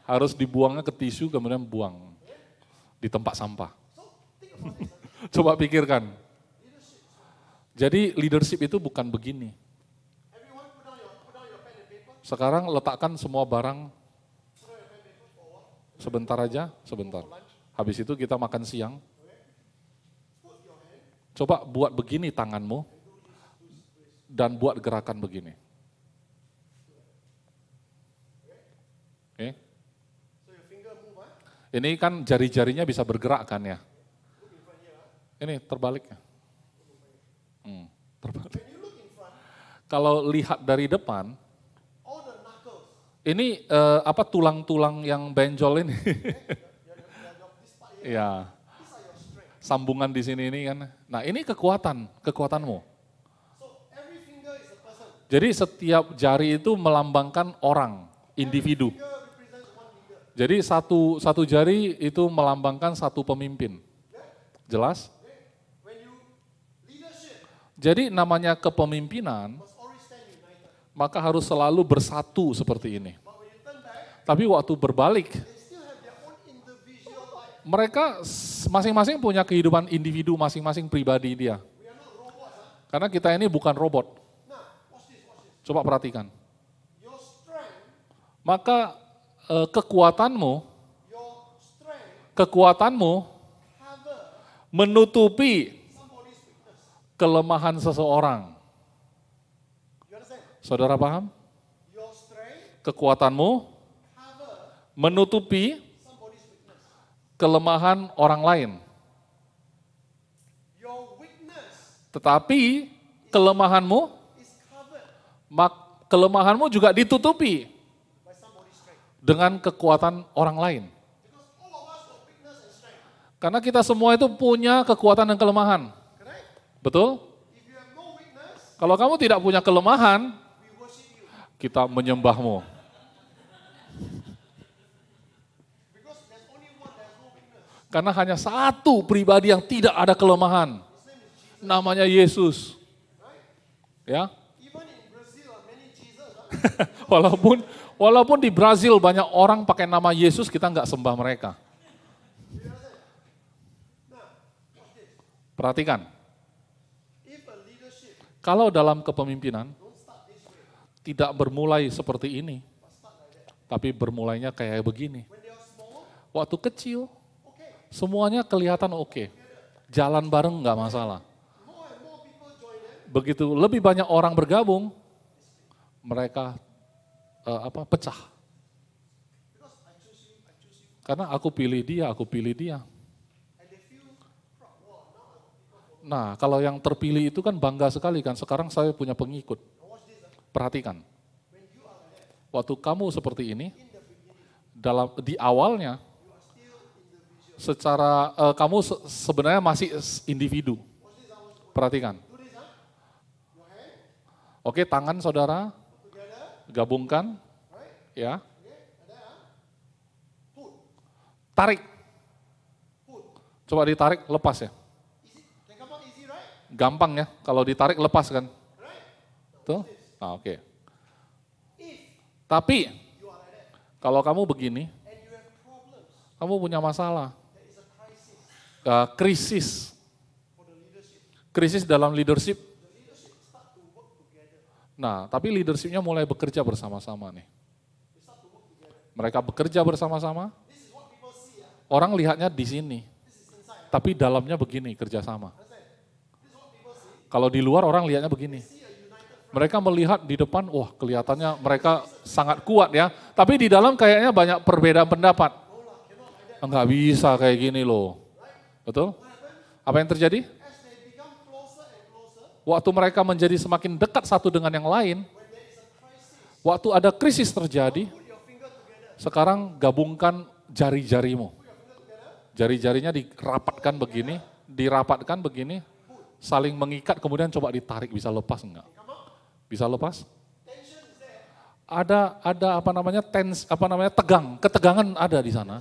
Harus dibuangnya ke tisu, kemudian buang di tempat sampah. Coba pikirkan. Jadi leadership itu bukan begini. Sekarang letakkan semua barang sebentar aja, sebentar. Habis itu kita makan siang. Coba buat begini tanganmu dan buat gerakan begini. Oke. Ini kan jari-jarinya bisa bergerak kan ya. Ini terbalik ya. Terbalik. Kalau lihat dari depan, ini tulang-tulang yang benjol ini. Ya. Sambungan di sini ini kan. Nah, ini kekuatanmu. Jadi setiap jari itu melambangkan orang, individu. Jadi satu jari itu melambangkan satu pemimpin. Jelas? Jadi namanya kepemimpinan, maka harus selalu bersatu seperti ini. Tapi waktu berbalik, mereka masing-masing punya kehidupan individu masing-masing pribadi dia. Karena kita ini bukan robot. Coba perhatikan. Maka kekuatanmu menutupi kelemahan seseorang. Saudara paham? Kekuatanmu menutupi kelemahan orang lain. Tetapi kelemahanmu juga ditutupi dengan kekuatan orang lain. Karena kita semua itu punya kekuatan dan kelemahan. Betul? Kalau kamu tidak punya kelemahan, kita menyembahmu. Karena hanya satu pribadi yang tidak ada kelemahan. Namanya Yesus. Ya. Walaupun di Brazil banyak orang pakai nama Yesus, kita nggak sembah mereka. Perhatikan. Kalau dalam kepemimpinan tidak bermulai seperti ini, tapi bermulainya kayak begini. Waktu kecil, semuanya kelihatan oke. Jalan bareng nggak masalah. Begitu lebih banyak orang bergabung, mereka pecah. Karena aku pilih dia. Nah, kalau yang terpilih itu kan bangga sekali kan, sekarang saya punya pengikut. Perhatikan. Waktu kamu seperti ini, di awalnya, secara kamu sebenarnya masih individu. Perhatikan. Oke, tangan saudara gabungkan, ya. Tarik. Coba ditarik, lepas ya. Gampang ya, kalau ditarik lepas kan. Tuh, nah, oke. Tapi kalau kamu begini, kamu punya masalah. Krisis dalam leadership. Nah, tapi leadershipnya mulai bekerja bersama-sama nih. Mereka bekerja bersama-sama, orang lihatnya di sini, tapi dalamnya begini, kerjasama. Kalau di luar orang lihatnya begini. Mereka melihat di depan, wah kelihatannya mereka sangat kuat ya, tapi di dalam kayaknya banyak perbedaan pendapat. Enggak bisa kayak gini loh. Betul? Apa yang terjadi? Waktu mereka menjadi semakin dekat satu dengan yang lain, waktu ada krisis terjadi, sekarang gabungkan jari-jarimu. Jari-jarinya dirapatkan begini, saling mengikat, kemudian coba ditarik, bisa lepas enggak? Bisa lepas? Ada tegang, ketegangan ada di sana.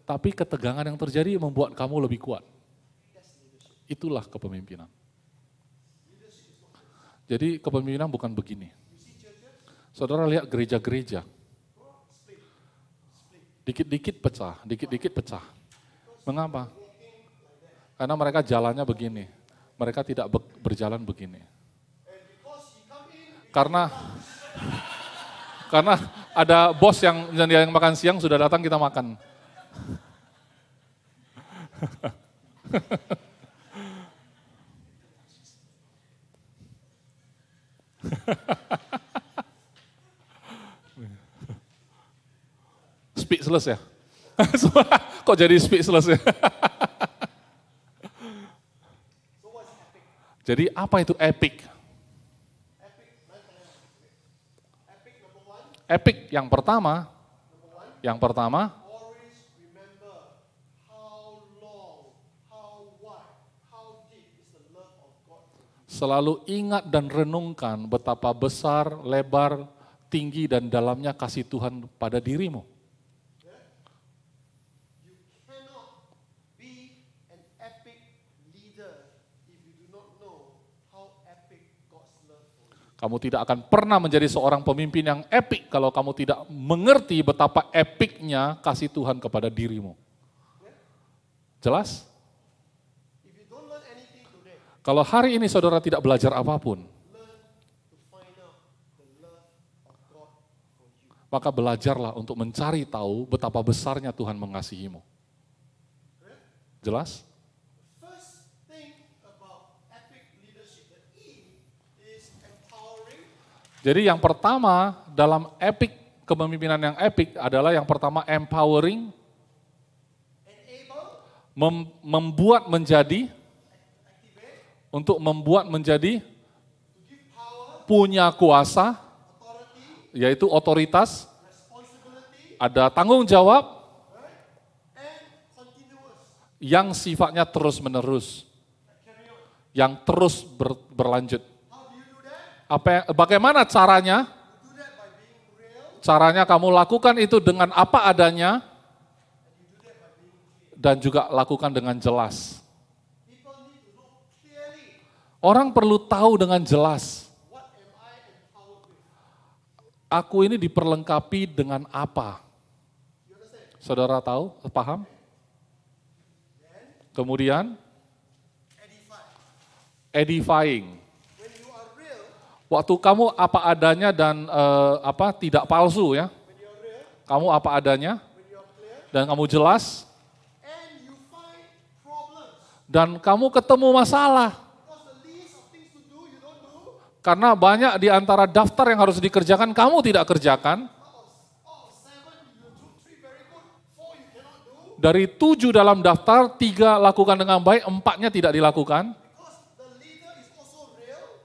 Tapi ketegangan yang terjadi membuat kamu lebih kuat. Itulah kepemimpinan. Jadi kepemimpinan bukan begini. Saudara lihat gereja-gereja. Dikit-dikit pecah, dikit-dikit pecah. Mengapa? Karena mereka jalannya begini. Mereka tidak berjalan begini. Karena ada bos yang makan siang sudah datang kita makan. Speechless ya? Kok jadi speechless ya? Jadi apa itu epic? Epic yang pertama, selalu ingat dan renungkan betapa besar, lebar, tinggi dan dalamnya kasih Tuhan pada dirimu. Kamu tidak akan pernah menjadi seorang pemimpin yang epik kalau kamu tidak mengerti betapa epiknya kasih Tuhan kepada dirimu. Jelas? Kalau hari ini saudara tidak belajar apapun, maka belajarlah untuk mencari tahu betapa besarnya Tuhan mengasihimu. Jelas? Jadi yang pertama dalam epic, kepemimpinan yang epic adalah yang pertama empowering, membuat menjadi, untuk membuat menjadi, punya kuasa, yaitu otoritas, ada tanggung jawab, yang sifatnya terus-menerus, yang terus berlanjut. Bagaimana caranya? Caranya kamu lakukan itu dengan apa adanya, dan juga lakukan dengan jelas. Orang perlu tahu dengan jelas, aku ini diperlengkapi dengan apa? Saudara tahu, paham? Kemudian, edifying. Waktu kamu apa adanya dan tidak palsu ya. Kamu apa adanya dan kamu jelas. Dan kamu ketemu masalah. Karena banyak di antara daftar yang harus dikerjakan kamu tidak kerjakan. Dari 7 dalam daftar, 3 lakukan dengan baik, 4-nya tidak dilakukan.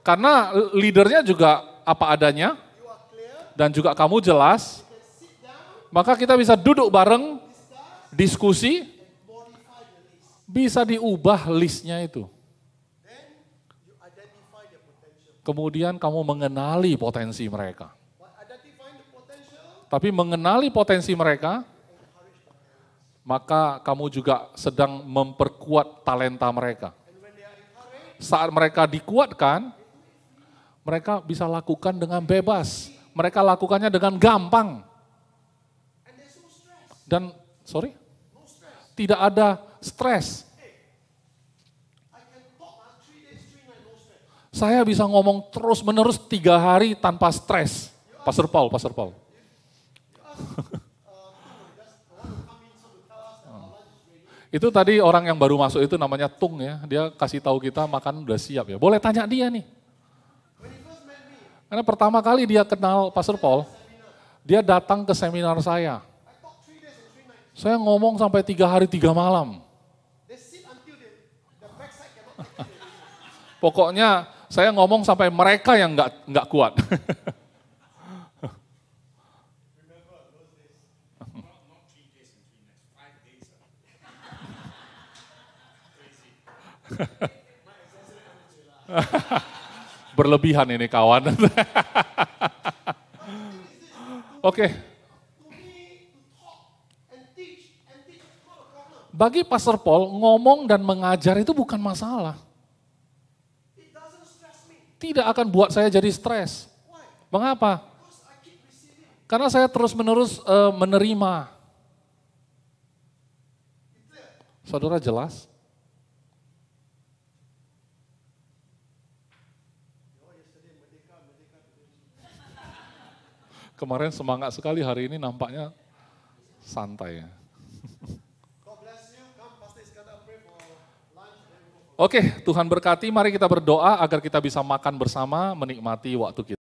Karena leadernya juga apa adanya, dan juga kamu jelas, maka kita bisa duduk bareng, diskusi, bisa diubah listnya itu. Kemudian kamu mengenali potensi mereka. Tapi mengenali potensi mereka, maka kamu juga sedang memperkuat talenta mereka. Saat mereka dikuatkan, mereka bisa lakukan dengan bebas. Mereka lakukannya dengan gampang. Dan, tidak ada stres. Saya bisa ngomong terus-menerus 3 hari tanpa stres. Pastor Paul. Itu tadi orang yang baru masuk itu namanya Tung ya. Dia kasih tahu kita makan udah siap ya. Boleh tanya dia nih. Karena pertama kali dia kenal Pastor Paul, dia datang ke seminar saya. Saya ngomong sampai 3 hari 3 malam. Pokoknya saya ngomong sampai mereka yang nggak kuat. Berlebihan ini kawan. Oke. bagi Pastor Paul, ngomong dan mengajar itu bukan masalah. It doesn't stress me. Tidak akan buat saya jadi stres. Why? Mengapa? Because I keep receiving. Karena saya terus-menerus menerima. Saudara jelas? Kemarin semangat sekali, hari ini nampaknya santai. God bless you. Come, Pastor Iskandar, pray for lunch. Oke, Tuhan berkati, mari kita berdoa agar kita bisa makan bersama, menikmati waktu kita.